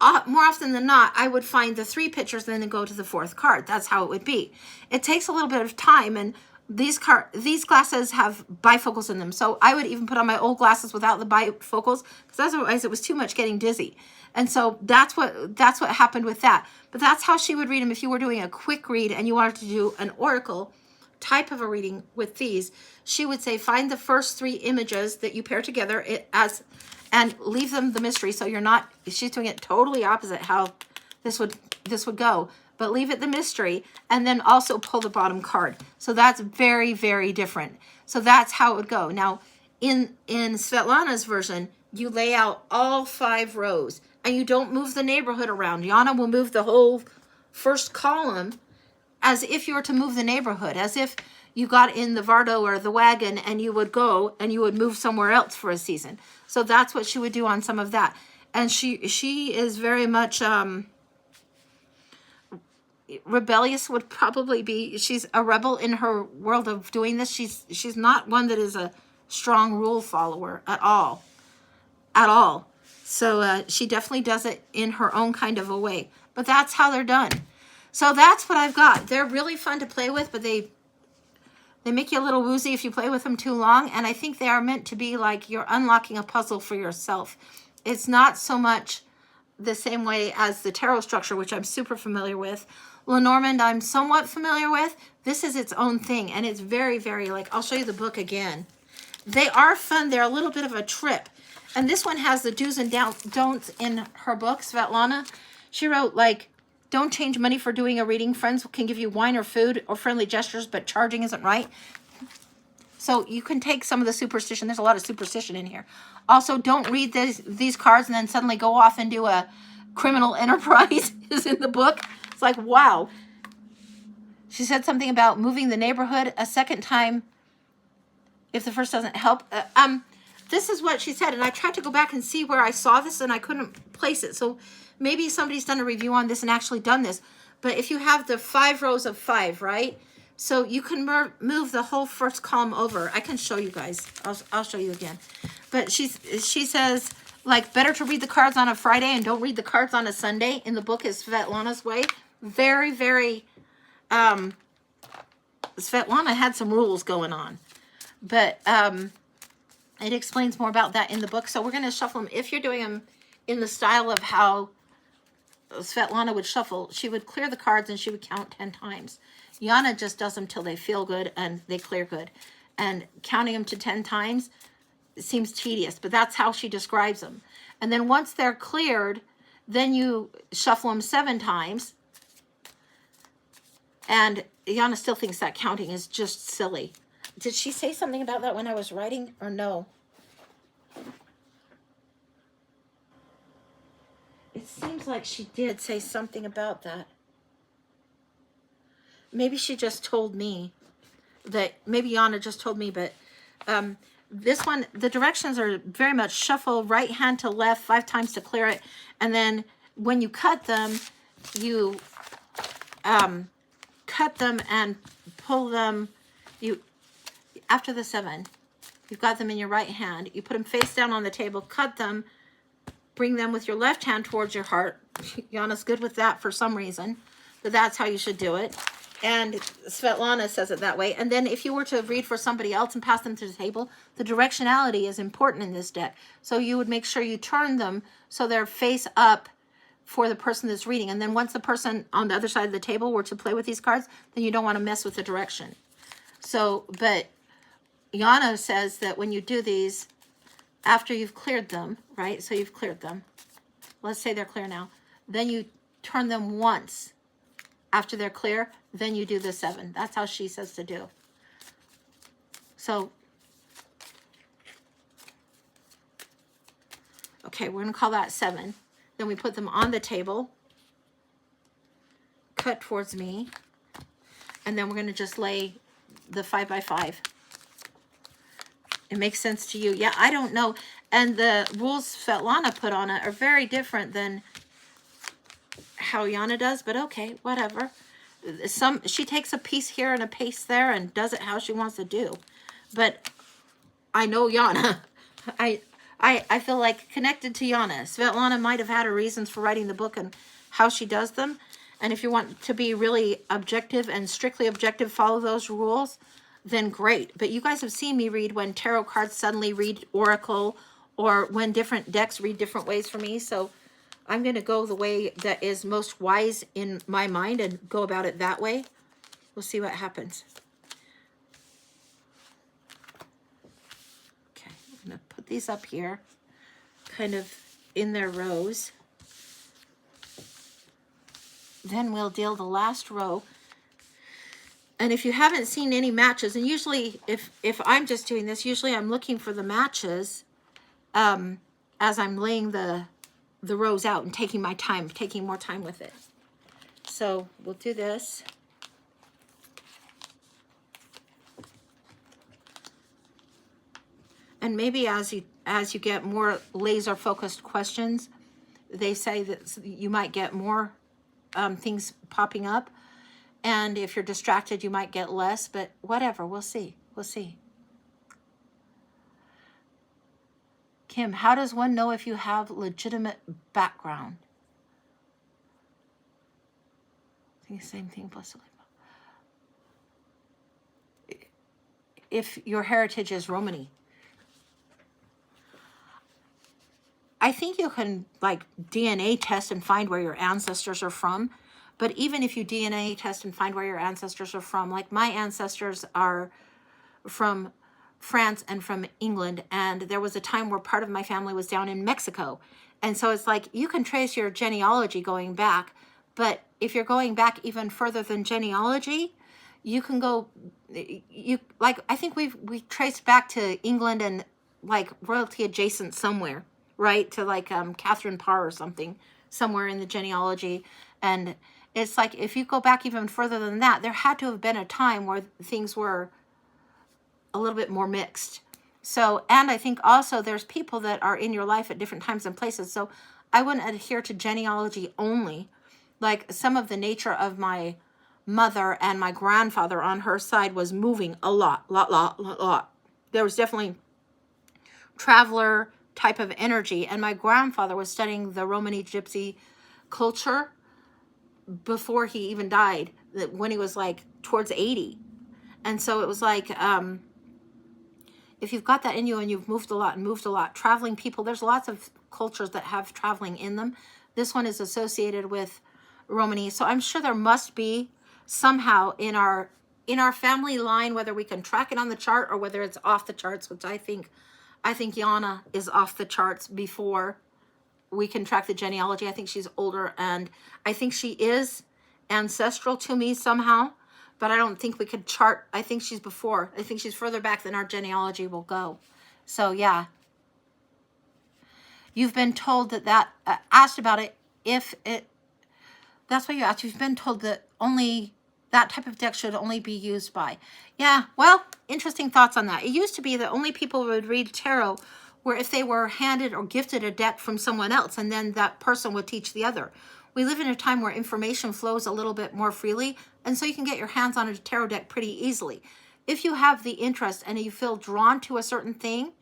Speaker 1: more often than not, I would find the 3 pictures and then go to the 4th card. That's how it would be. It takes a little bit of time, and these glasses have bifocals in them. So I would even put on my old glasses without the bifocals because otherwise it was too much getting dizzy. And so that's what happened with that. But that's how she would read them if you were doing a quick read and you wanted to do an oracle type of a reading with these. She would say, find the first 3 images that you pair together and leave them the mystery. So you're not, she's doing it totally opposite how this would go. But leave it the mystery and then also pull the bottom card. So that's very, very different. So that's how it would go. Now, in Svetlana's version, you lay out all 5 rows and you don't move the neighborhood around. Yana will move the whole first column as if you were to move the neighborhood, as if you got in the Vardo or the wagon and you would go and you would move somewhere else for a season. So that's what she would do on some of that. And she is very much rebellious would probably be, she's a rebel in her world of doing this. She's not one that is a strong rule follower at all. So she definitely does it in her own kind of a way. But that's how they're done. So that's what I've got. They're really fun to play with, but they make you a little woozy if you play with them too long. And I think they are meant to be like you're unlocking a puzzle for yourself. It's not so much the same way as the tarot structure, which I'm super familiar with. Lenormand, I'm somewhat familiar with. This is its own thing, and it's very, very, like, I'll show you the book again. They are fun. They're a little bit of a trip. And this one has the do's and don'ts in her book, Svetlana. She wrote, like, don't change money for doing a reading. Friends can give you wine or food or friendly gestures, but charging isn't right. So you can take some of the superstition. There's a lot of superstition in here. Also, don't read these cards and then suddenly go off and do a criminal enterprise is in the book. It's like, wow. She said something about moving the neighborhood a second time if the first doesn't help. This is what she said, and I tried to go back and see where I saw this, and I couldn't place it. So maybe somebody's done a review on this and actually done this. But if you have the 5 rows of 5, right? So you can move the whole first column over. I can show you guys. I'll show you again. But she says, like, better to read the cards on a Friday and don't read the cards on a Sunday. In the book is Svetlana's way. Very, very, Svetlana had some rules going on. But it explains more about that in the book. So we're going to shuffle them. If you're doing them in the style of how Svetlana would shuffle, she would clear the cards and she would count 10 times. Yana just does them till they feel good and they clear good. And counting them to 10 times seems tedious, but that's how she describes them. And then once they're cleared, then you shuffle them 7 times. And Yana still thinks that counting is just silly. Did she say something about that when I was writing or no? It seems like she did say something about that. Maybe she just told me that, maybe Yana just told me, but this one, the directions are very much shuffle right hand to left 5 times to clear it. And then when you cut them, you cut them and pull them. After the 7, you've got them in your right hand. You put them face down on the table, cut them, bring them with your left hand towards your heart. Yana's good with that for some reason, but that's how you should do it. And Svetlana says it that way. And then if you were to read for somebody else and pass them to the table, the directionality is important in this deck. So you would make sure you turn them so they're face up for the person that's reading. And then once the person on the other side of the table were to play with these cards, then you don't want to mess with the direction. So, but Yana says that when you do these, after you've cleared them, right? So you've cleared them. Let's say they're clear now. Then you turn them once. After they're clear, then you do the 7. That's how she says to do. So, okay, we're going to call that 7. Then we put them on the table, cut towards me, and then we're going to just lay the 5 by 5. It makes sense to you. Yeah, I don't know. And the rules Svetlana put on it are very different than how Yana does, but okay, whatever. She takes a piece here and a piece there and does it how she wants to do. But I know Yana. I I feel like connected to Yana. Svetlana might have had her reasons for writing the book and how she does them. And if you want to be really objective and strictly objective, follow those rules, then great. But you guys have seen me read when tarot cards suddenly read Oracle, or when different decks read different ways for me. So I'm going to go the way that is most wise in my mind and go about it that way. We'll see what happens. Okay, I'm going to put these up here, kind of in their rows. Then we'll deal the last row. And if you haven't seen any matches, and usually if I'm just doing this, usually I'm looking for the matches as I'm laying the rows out and taking my time, taking more time with it. So we'll do this. And maybe as you get more laser focused questions, they say that you might get more things popping up. And if you're distracted, you might get less, but whatever, we'll see. We'll see. Kim, how does one know if you have legitimate background? I think the same thing, possibly. If your heritage is Romani. I think you can like DNA test and find where your ancestors are from. But even if you DNA test and find where your ancestors are from, like my ancestors are from France and from England, and there was a time where part of my family was down in Mexico. And so it's like you can trace your genealogy going back, but if you're going back even further than genealogy, you can go, I think we traced back to England and like royalty adjacent somewhere, right? To like Catherine Parr or something, somewhere in the genealogy. And it's like, if you go back even further than that, there had to have been a time where things were a little bit more mixed. So, and I think also there's people that are in your life at different times and places. So I wouldn't adhere to genealogy only. Like some of the nature of my mother and my grandfather on her side was moving a lot. There was definitely traveler type of energy. And my grandfather was studying the Romani Gypsy culture before he even died, when he was like towards 80. And so it was like, if you've got that in you and you've moved a lot, traveling people, there's lots of cultures that have traveling in them. This one is associated with Romani. So I'm sure there must be somehow in our family line, whether we can track it on the chart or whether it's off the charts, which I think Yana is off the charts before we can track the genealogy. I think she's older, and I think she is ancestral to me somehow, but I don't think we could chart. I think she's before. I think she's further back than our genealogy will go. So yeah, you've been told that asked about it. If it, that's what you asked. You've been told that only that type of deck should only be used by. Yeah, well, interesting thoughts on that. It used to be that only people would read tarot where if they were handed or gifted a deck from someone else, and then that person would teach the other. We live in a time where information flows a little bit more freely, and so you can get your hands on a tarot deck pretty easily. If you have the interest and you feel drawn to a certain thing,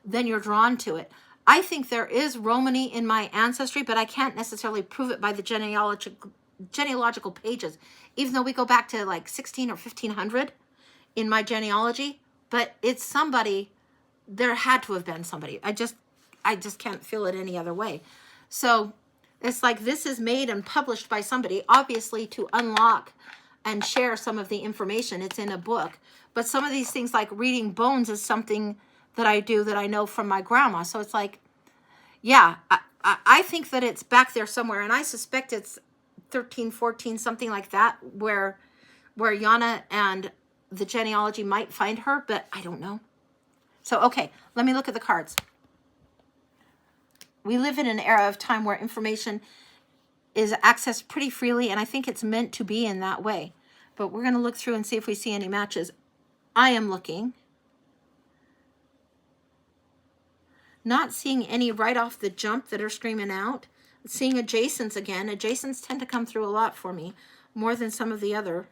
Speaker 1: then you're drawn to it. I think there is Romani in my ancestry, but I can't necessarily prove it by the genealogical pages, even though we go back to like 16 or 1500 in my genealogy. But it's somebody. There had to have been somebody. I just can't feel it any other way. So it's like this is made and published by somebody, obviously to unlock and share some of the information. It's in a book. But some of these things like reading bones is something that I do that I know from my grandma. So it's like, yeah, I think that it's back there somewhere. And I suspect it's 13, 14, something like that, where Yana and the genealogy might find her, but I don't know. So, okay, let me look at the cards. We live in an era of time where information is accessed pretty freely, and I think it's meant to be in that way. But we're going to look through and see if we see any matches. I am looking. Not seeing any right off the jump that are screaming out. Seeing adjacents again. Adjacents tend to come through a lot for me, more than some of the other.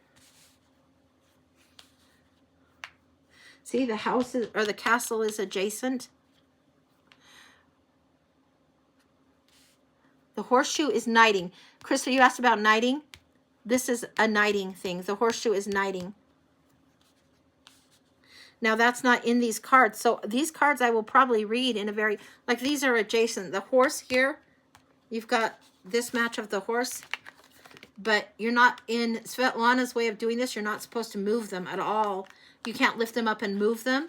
Speaker 1: See, the house is, or the castle is adjacent. The horseshoe is knighting. Crystal, you asked about knighting. This is a knighting thing. The horseshoe is knighting. Now that's not in these cards. So these cards I will probably read in a very, like these are adjacent. The horse here, you've got this match of the horse, but you're not in Svetlana's way of doing this. You're not supposed to move them at all. You can't lift them up and move them.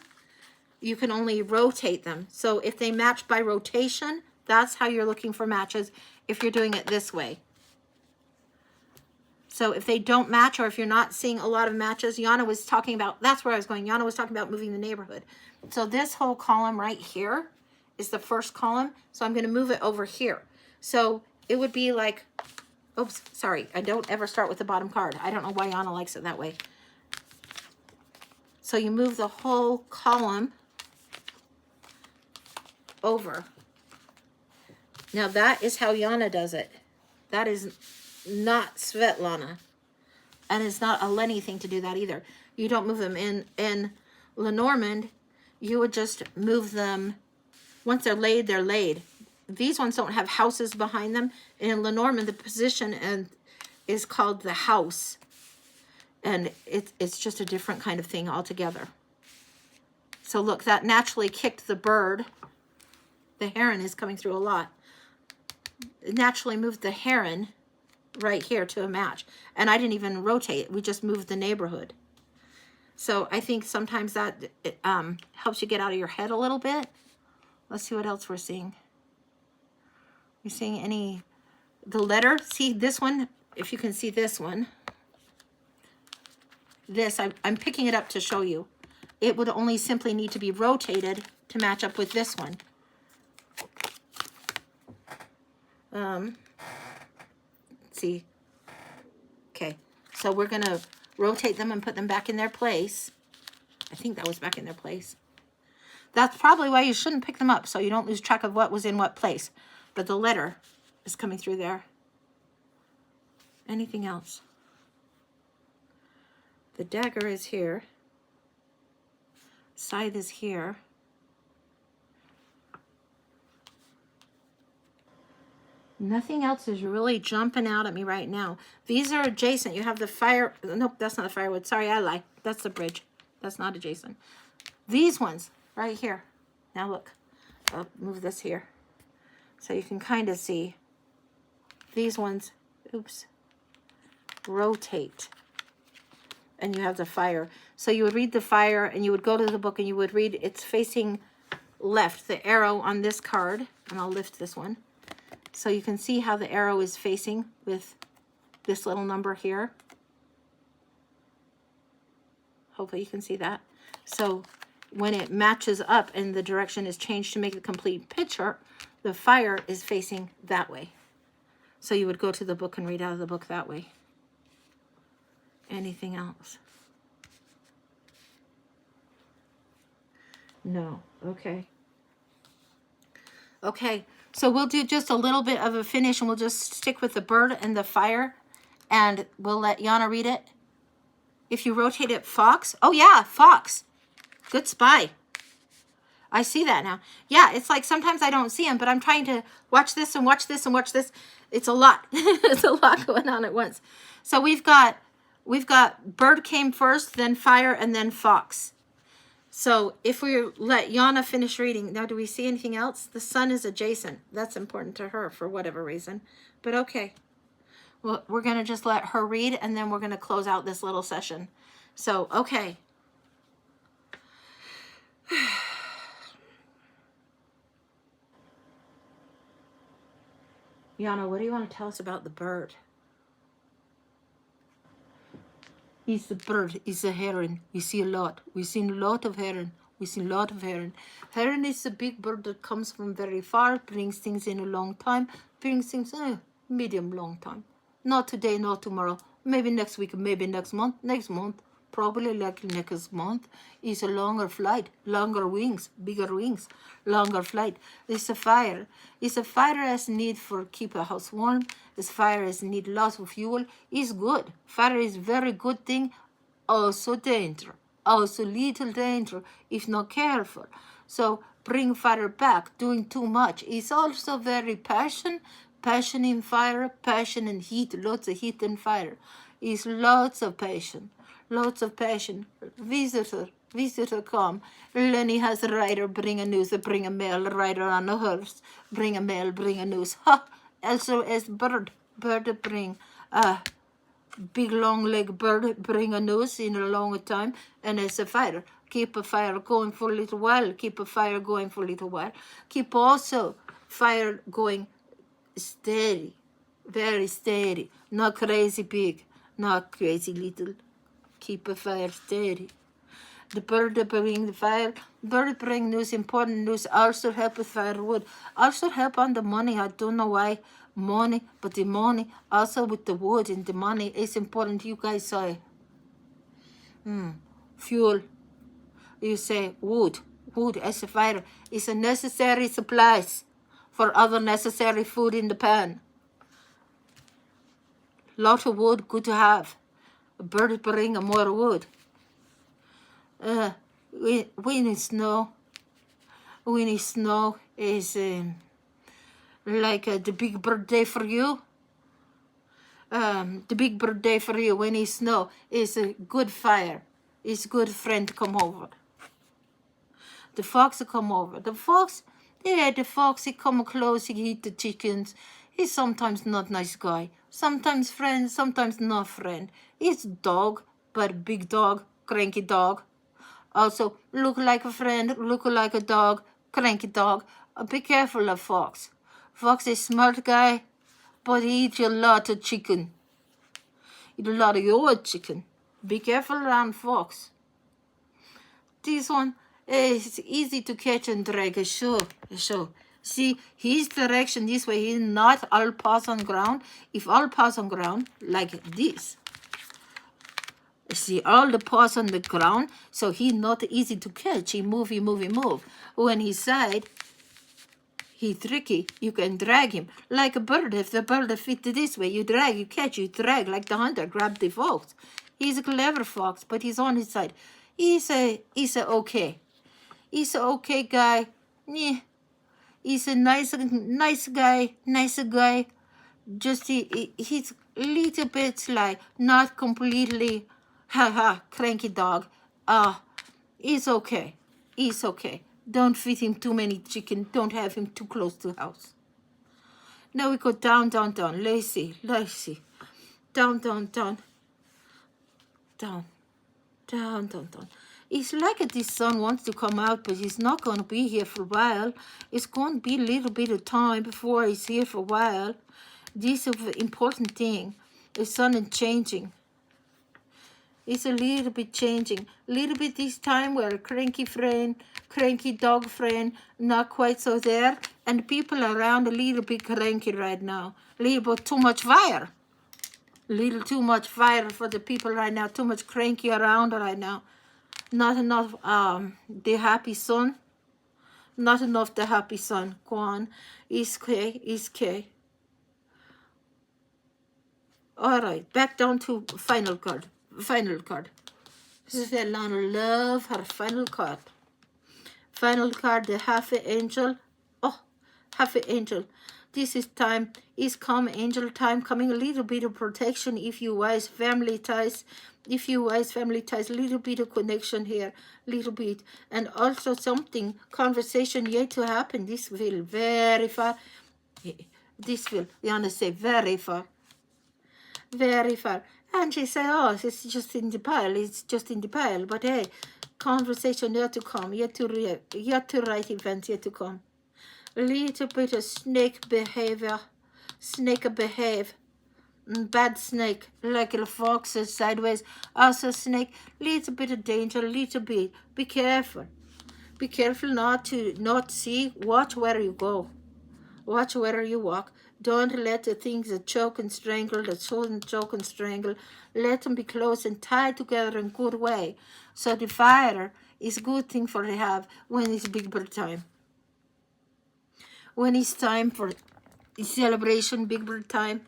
Speaker 1: You can only rotate them. So if they match by rotation, that's how you're looking for matches if you're doing it this way. So if they don't match, or if you're not seeing a lot of matches, Yana was talking about, that's where I was going. Yana was talking about moving the neighborhood. So this whole column right here is the first column. So I'm going to move it over here. So it would be like, oops, sorry. I don't ever start with the bottom card. I don't know why Yana likes it that way. So you move the whole column over. Now that is how Yana does it. That is not Svetlana. And it's not a Lenny thing to do that either. You don't move them. In Lenormand, you would just move them. Once they're laid, they're laid. These ones don't have houses behind them. And in Lenormand, the position is called the house. And it's just a different kind of thing altogether. So look, that naturally kicked the bird. The heron is coming through a lot. It naturally moved the heron right here to a match. And I didn't even rotate. We just moved the neighborhood. So I think sometimes that helps you get out of your head a little bit. Let's see what else we're seeing. You're seeing any, the letter, see this one, if you can see this one. This, I'm picking it up to show you. It would only simply need to be rotated to match up with this one. See. Okay, so we're going to rotate them and put them back in their place. I think that was back in their place. That's probably why you shouldn't pick them up, so you don't lose track of what was in what place. But the letter is coming through there. Anything else? The dagger is here. Scythe is here. Nothing else is really jumping out at me right now. These are adjacent. You have the fire. Nope, that's not the firewood. Sorry, I lied. That's the bridge. That's not adjacent. These ones right here. Now look. I'll move this here. So you can kind of see. These ones, oops, rotate. And you have the fire. So you would read the fire and you would go to the book and you would read, it's facing left, the arrow on this card. And I'll lift this one. So you can see how the arrow is facing with this little number here. Hopefully you can see that. So when it matches up and the direction is changed to make the complete picture, the fire is facing that way. So you would go to the book and read out of the book that way. Anything else? No. Okay. Okay. So we'll do just a little bit of a finish and we'll just stick with the bird and the fire and we'll let Yana read it. If you rotate it, fox. Oh yeah, fox. Good spy. I see that now. Yeah, it's like sometimes I don't see them, but I'm trying to watch this and watch this and watch this. It's a lot. It's a lot going on at once. So we've got bird came first, then fire, and then fox. So if we let Yana finish reading, now do we see anything else? The sun is adjacent. That's important to her for whatever reason. But okay. Well, we're going to just let her read, and then we're going to close out this little session. So, okay. Yana, what do you want to tell us about the bird? He's the bird. He's a heron. We see a lot. We've seen a lot of heron. We've seen a lot of heron. Heron is a big bird that comes from very far, brings things in a long time, brings things medium long time. Not today, not tomorrow. Maybe next week, maybe next month, probably like next month, is a longer flight, longer wings, bigger wings, longer flight. It's a fire. It's a fire as need for keep a house warm. It's fire as need lots of fuel. It's good. Fire is very good thing. Also danger. Also little danger if not careful. So bring fire back. Doing too much is also very passion. Passion in fire, passion in heat, lots of heat and fire. Is lots of passion. Lots of passion. Visitor come. Lenny has a rider, bring a news, bring a mail, rider on a horse, bring a mail, bring a news. Ha! Also as bird bring big long leg bird, bring a news in a long time, and as a fire. Keep a fire going for a little while, keep a fire going for a little while. Keep also fire going steady, very steady, not crazy big, not crazy little. Keep a fire steady. The bird bring the fire, bird bring news, important news, also help with firewood, also help on the money. I don't know why money, but the money, also with the wood and the money is important. You guys say, fuel, you say wood as a fire is a necessary supplies for other necessary food in the pan. Lot of wood, good to have. A bird bring more wood. Windy snow is like the big birthday for you. The big birthday for you, windy snow, is a good fire. It's good friend come over. The fox come over. The fox, he come close, he eat the chickens. He's sometimes not nice guy. Sometimes friend, sometimes not friend. He's dog, but big dog, cranky dog. Also, look like a friend, look like a dog, cranky dog. Be careful of fox. Fox is smart guy, but he eats a lot of chicken. Eat a lot of your chicken. Be careful around fox. This one is easy to catch and drag. Sure. See, his direction this way, he's not all paws on ground. If all paws on ground, like this. See, all the paws on the ground, so he's not easy to catch. He move. When he side, he tricky. You can drag him. Like a bird, if the bird fit this way, you drag, you catch, you drag, like the hunter grab the fox. He's a clever fox, but he's on his side. He's a okay. He's a okay guy. Yeah. He's a nice guy. Just he's a little bit like not completely cranky dog. He's okay. Don't feed him too many chicken. Don't have him too close to the house. Now we go down. Lazy. Down. It's like this sun wants to come out, but he's not going to be here for a while. It's going to be a little bit of time before he's here for a while. This is an important thing. The sun is changing. It's a little bit changing. A little bit this time where a cranky dog friend, not quite so there. And people around a little bit cranky right now. A little bit too much fire. A little too much fire for the people right now. Too much cranky around right now. Not enough the happy sun. Not enough the happy sun. Go on. Is K. Alright, back down to final card. This is Yana love her final card. Final card, the half angel. Oh, half angel. This is time, is come angel time, coming a little bit of protection if you wise family ties. Little bit of connection here, little bit. And also something, conversation yet to happen. This will very far. Yana say very far. And she said, oh, it's just in the pile. But hey, conversation yet to come, yet to write events yet to come. A little bit of snake behave. Bad snake, like a fox sideways. Also snake, little bit of danger, little bit. Be careful. Not see, watch where you go. Watch where you walk. Don't let the things that choke and strangle, that shouldn't choke and strangle, let them be close and tied together in good way. So the fire is a good thing for to have when it's big bird time. When it's time for celebration, big bird time.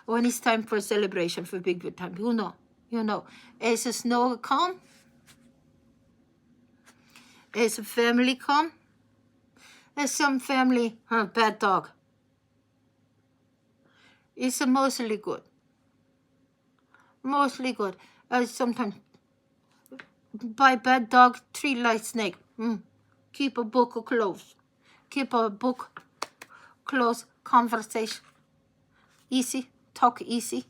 Speaker 1: When it's time for celebration for big bird time. You know. As the snow come, as a family come, as some family, bad dog. It's mostly good. Mostly good. Sometimes by bad dog, treat like snake. Keep a book close. Keep a book close. Conversation. Easy. Talk easy.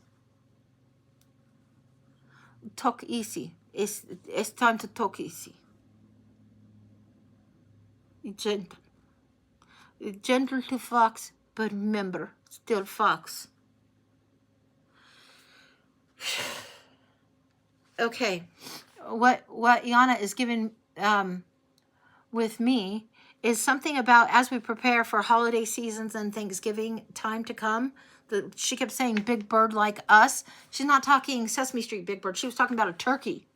Speaker 1: Talk easy. It's time to talk easy. Gentle. Gentle to fox, but remember, still fox. Okay. What Yana is giving with me is something about as we prepare for holiday seasons and Thanksgiving time to come. She kept saying big bird like us. She's not talking Sesame Street big bird. She was talking about a turkey.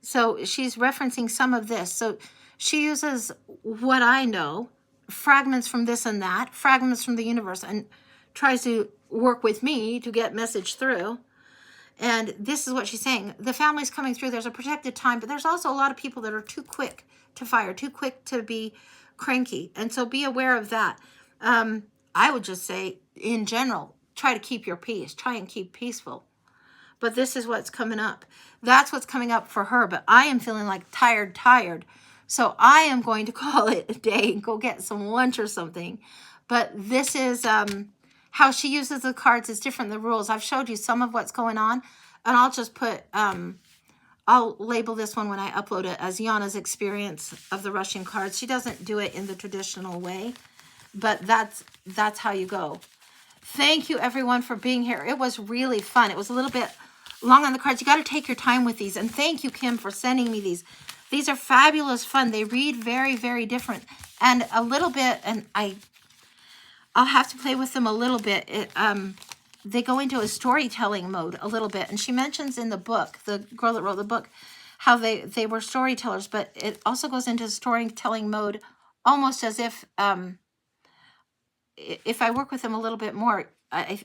Speaker 1: So she's referencing some of this. So she uses what I know, fragments from this and that, fragments from the universe, and tries to work with me to get message through. And this is what she's saying. The family's coming through. There's a protected time, but there's also a lot of people that are too quick to fire, too quick to be cranky. And so be aware of that. I would just say, in general, try to keep your peace. Try and keep peaceful. But this is what's coming up. That's what's coming up for her. But I am feeling like tired. So I am going to call it a day and go get some lunch or something. But this is how she uses the cards is different than the rules. I've showed you some of what's going on. And I'll just put, I'll label this one when I upload it as Yana's experience of the Russian cards. She doesn't do it in the traditional way. But that's how you go. Thank you, everyone, for being here. It was really fun. It was a little bit long on the cards. You got to take your time with these. And thank you, Kim, for sending me these. These are fabulous fun. They read very, very different. And a little bit, and I'll have to play with them a little bit. They go into a storytelling mode a little bit. And she mentions in the book, the girl that wrote the book, how they were storytellers. But it also goes into storytelling mode almost as if I work with them a little bit more, I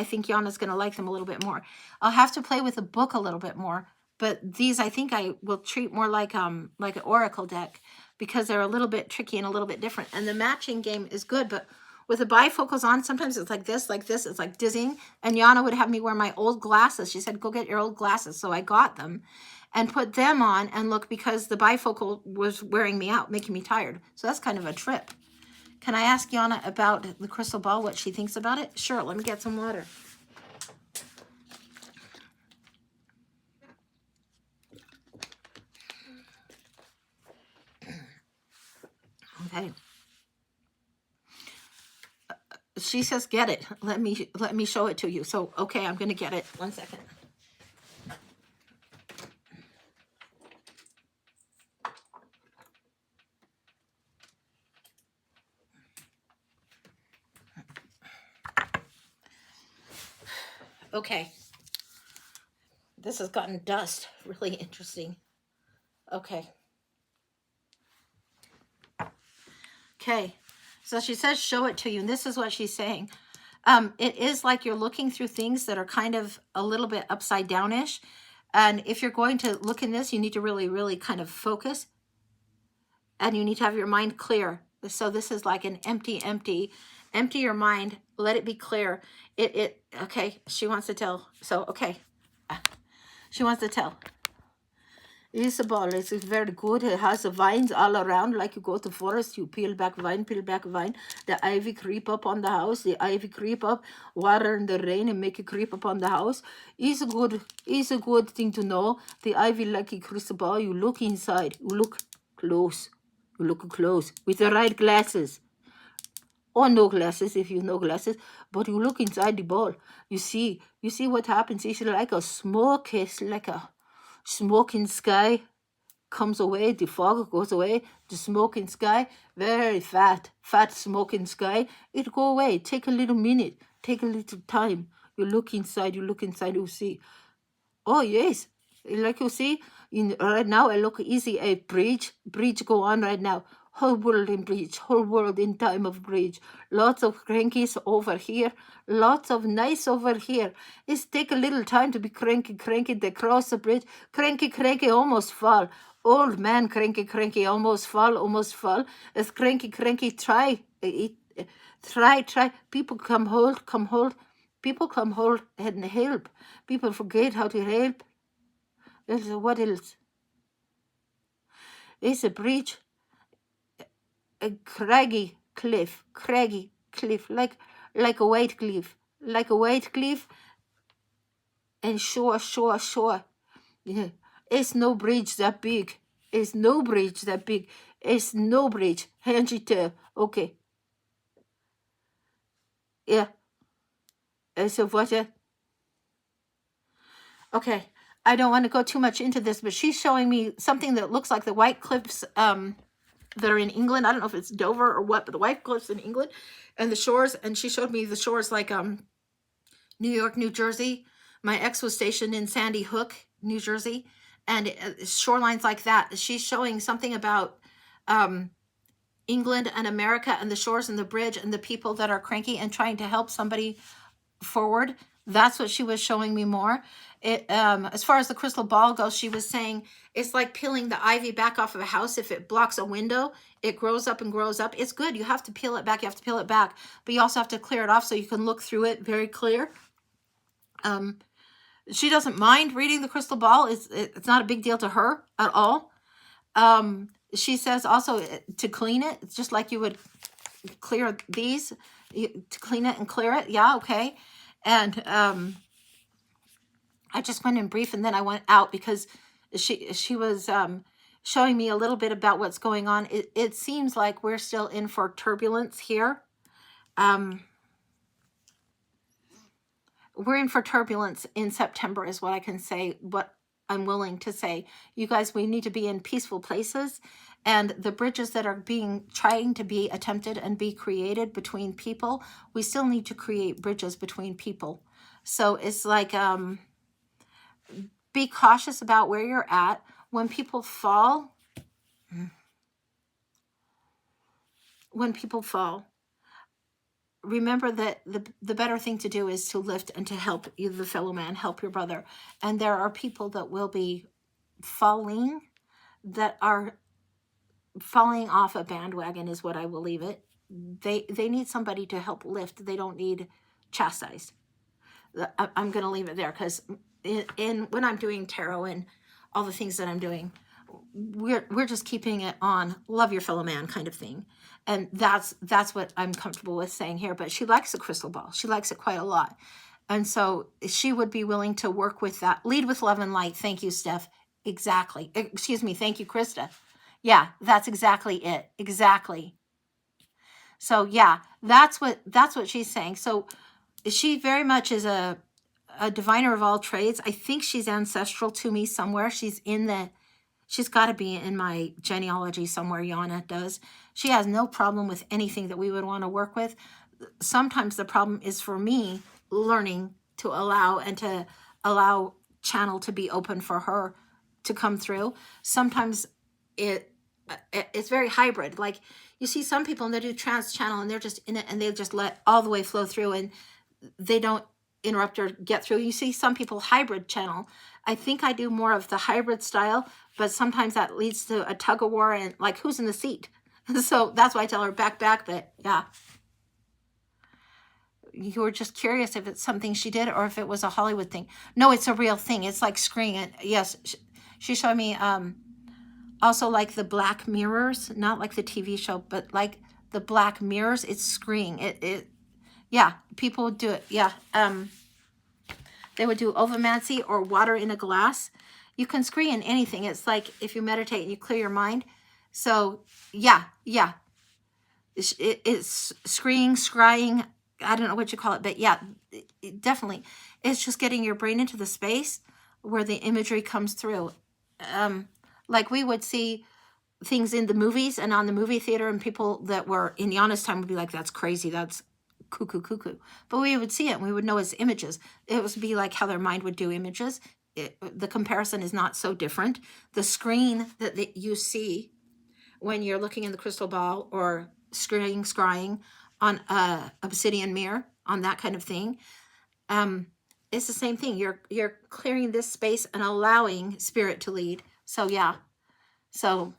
Speaker 1: think Yana's going to like them a little bit more. I'll have to play with the book a little bit more, but these I think I will treat more like an oracle deck because they're a little bit tricky and a little bit different. And the matching game is good, but with the bifocals on, sometimes it's like this, it's like dizzying. And Yana would have me wear my old glasses. She said, go get your old glasses. So I got them and put them on and look because the bifocal was wearing me out, making me tired. So that's kind of a trip. Can I ask Yana about the crystal ball, what she thinks about it? Sure, let me get some water. Okay. She says, get it. Let me show it to you. So, okay, I'm going to get it. 1 second. Okay. This has gotten dust. Really interesting. Okay. Okay. So she says, show it to you. And this is what she's saying. It is like you're looking through things that are kind of a little bit upside down-ish. And if you're going to look in this, you need to really, really kind of focus. And you need to have your mind clear. So this is like an empty your mind. Let it be clear. Okay, she wants to tell. So, okay. She wants to tell. Isabel, it's very good. It has the vines all around. Like you go to forest, you peel back vine. The ivy creep up on the house. The ivy creep up, water in the rain and make it creep up on the house. It's a good thing to know. The ivy like a crystal ball. You look inside. You look close. You look close with the right glasses. Or no glasses if you know glasses. But you look inside the ball. You see what happens. It's like a smoke. It's like a smoking sky comes away, the fog goes away, the smoking sky, very fat smoking sky, it go away. Take a little minute, take a little time. You look inside, you see. Oh, yes. Like you see, right now I look easy. A bridge go on right now. Whole world in bridge, whole world in time of bridge. Lots of crankies over here, lots of nice over here. It's take a little time to be cranky. They cross the bridge, cranky, almost fall. Old man, cranky, almost fall. As cranky, try, try. People come hold. People come hold and help. People forget how to help. What else? It's a bridge, a craggy cliff, like a white cliff, and shore. Yeah. It's no bridge that big. It's no bridge. Handy tail. Okay. Yeah. So what? Okay. I don't want to go too much into this, but she's showing me something that looks like the White Cliffs that are in England. I don't know if it's Dover or what, but the White Cliffs in England and the shores. And she showed me the shores like New York, New Jersey. My ex was stationed in Sandy Hook, New Jersey, and shorelines like that. She's showing something about England and America and the shores and the bridge and the people that are cranky and trying to help somebody forward. That's what she was showing me more. As far as the crystal ball goes, she was saying it's like peeling the ivy back off of a house. If it blocks a window, it grows up. It's good. You have to peel it back. But you also have to clear it off so you can look through it very clear. She doesn't mind reading the crystal ball. It's not a big deal to her at all. She says also to clean it, it's just like you would clear these, to clean it and clear it. Yeah, okay. And I just went in brief and then I went out because she was showing me a little bit about what's going on. It seems like we're still in for turbulence here. We're in for turbulence in September is what I can say, what I'm willing to say. You guys, we need to be in peaceful places, and the bridges that are trying to be attempted and be created between people, we still need to create bridges between people. So it's like, be cautious about where you're at. When people fall, remember that the better thing to do is to lift and to help you, the fellow man, help your brother. And there are people that will be falling, that are falling off a bandwagon is what I will leave it. They need somebody to help lift. They don't need chastised. I'm going to leave it there because when I'm doing tarot and all the things that I'm doing, we're just keeping it on love your fellow man kind of thing. And that's what I'm comfortable with saying here. But she likes a crystal ball. She likes it quite a lot. And so she would be willing to work with that. Lead with love and light. Thank you, Steph. Exactly. Excuse me. Thank you, Krista. Yeah, that's exactly it. Exactly. So yeah, that's what she's saying. So she very much is a diviner of all trades. I think she's ancestral to me somewhere. She's got to be in my genealogy somewhere. Yana does. She has no problem with anything that we would want to work with. Sometimes the problem is for me learning to allow channel to be open for her to come through. Sometimes it's very hybrid. Like you see some people and they do trans channel and they're just in it and they just let all the way flow through and they don't interrupt or get through. You see some people hybrid channel. I think I do more of the hybrid style, but sometimes that leads to a tug of war and like who's in the seat. So that's why I tell her back, but yeah. You were just curious if it's something she did or if it was a Hollywood thing. No, it's a real thing. It's like screening it. Yes, she showed me also like the Black Mirrors, not like the TV show, but like the Black Mirrors. It's screening. Yeah, people would do it. Yeah, they would do ovomancy or water in a glass. You can screen anything. It's like if you meditate and you clear your mind. So yeah. It's scrying. I don't know what you call it, but yeah, definitely. It's just getting your brain into the space where the imagery comes through. Like we would see things in the movies and on the movie theater, and people that were in Yana's time would be like, that's crazy, that's cuckoo cuckoo. But we would see it and we would know as images. It would be like how their mind would do images. The comparison is not so different. The screen that you see when you're looking in the crystal ball or scrying on a obsidian mirror, on that kind of thing, it's the same thing. You're clearing this space and allowing spirit to lead. So yeah. So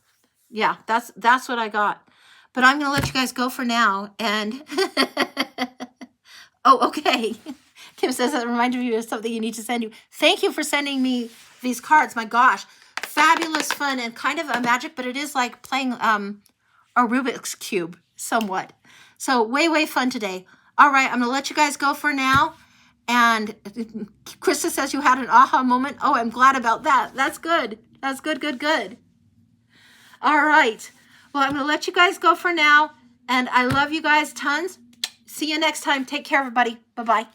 Speaker 1: yeah, that's what I got. But I'm gonna let you guys go for now. And oh, okay. Kim says that reminded me of something you need to send you. Thank you for sending me these cards. My gosh, fabulous fun and kind of a magic, but it is like playing a Rubik's Cube somewhat. So way fun today. All right, I'm gonna let you guys go for now. And Krista says you had an aha moment. Oh, I'm glad about that. That's good. That's good. All right. Well, I'm gonna let you guys go for now. And I love you guys tons. See you next time. Take care, everybody. Bye-bye.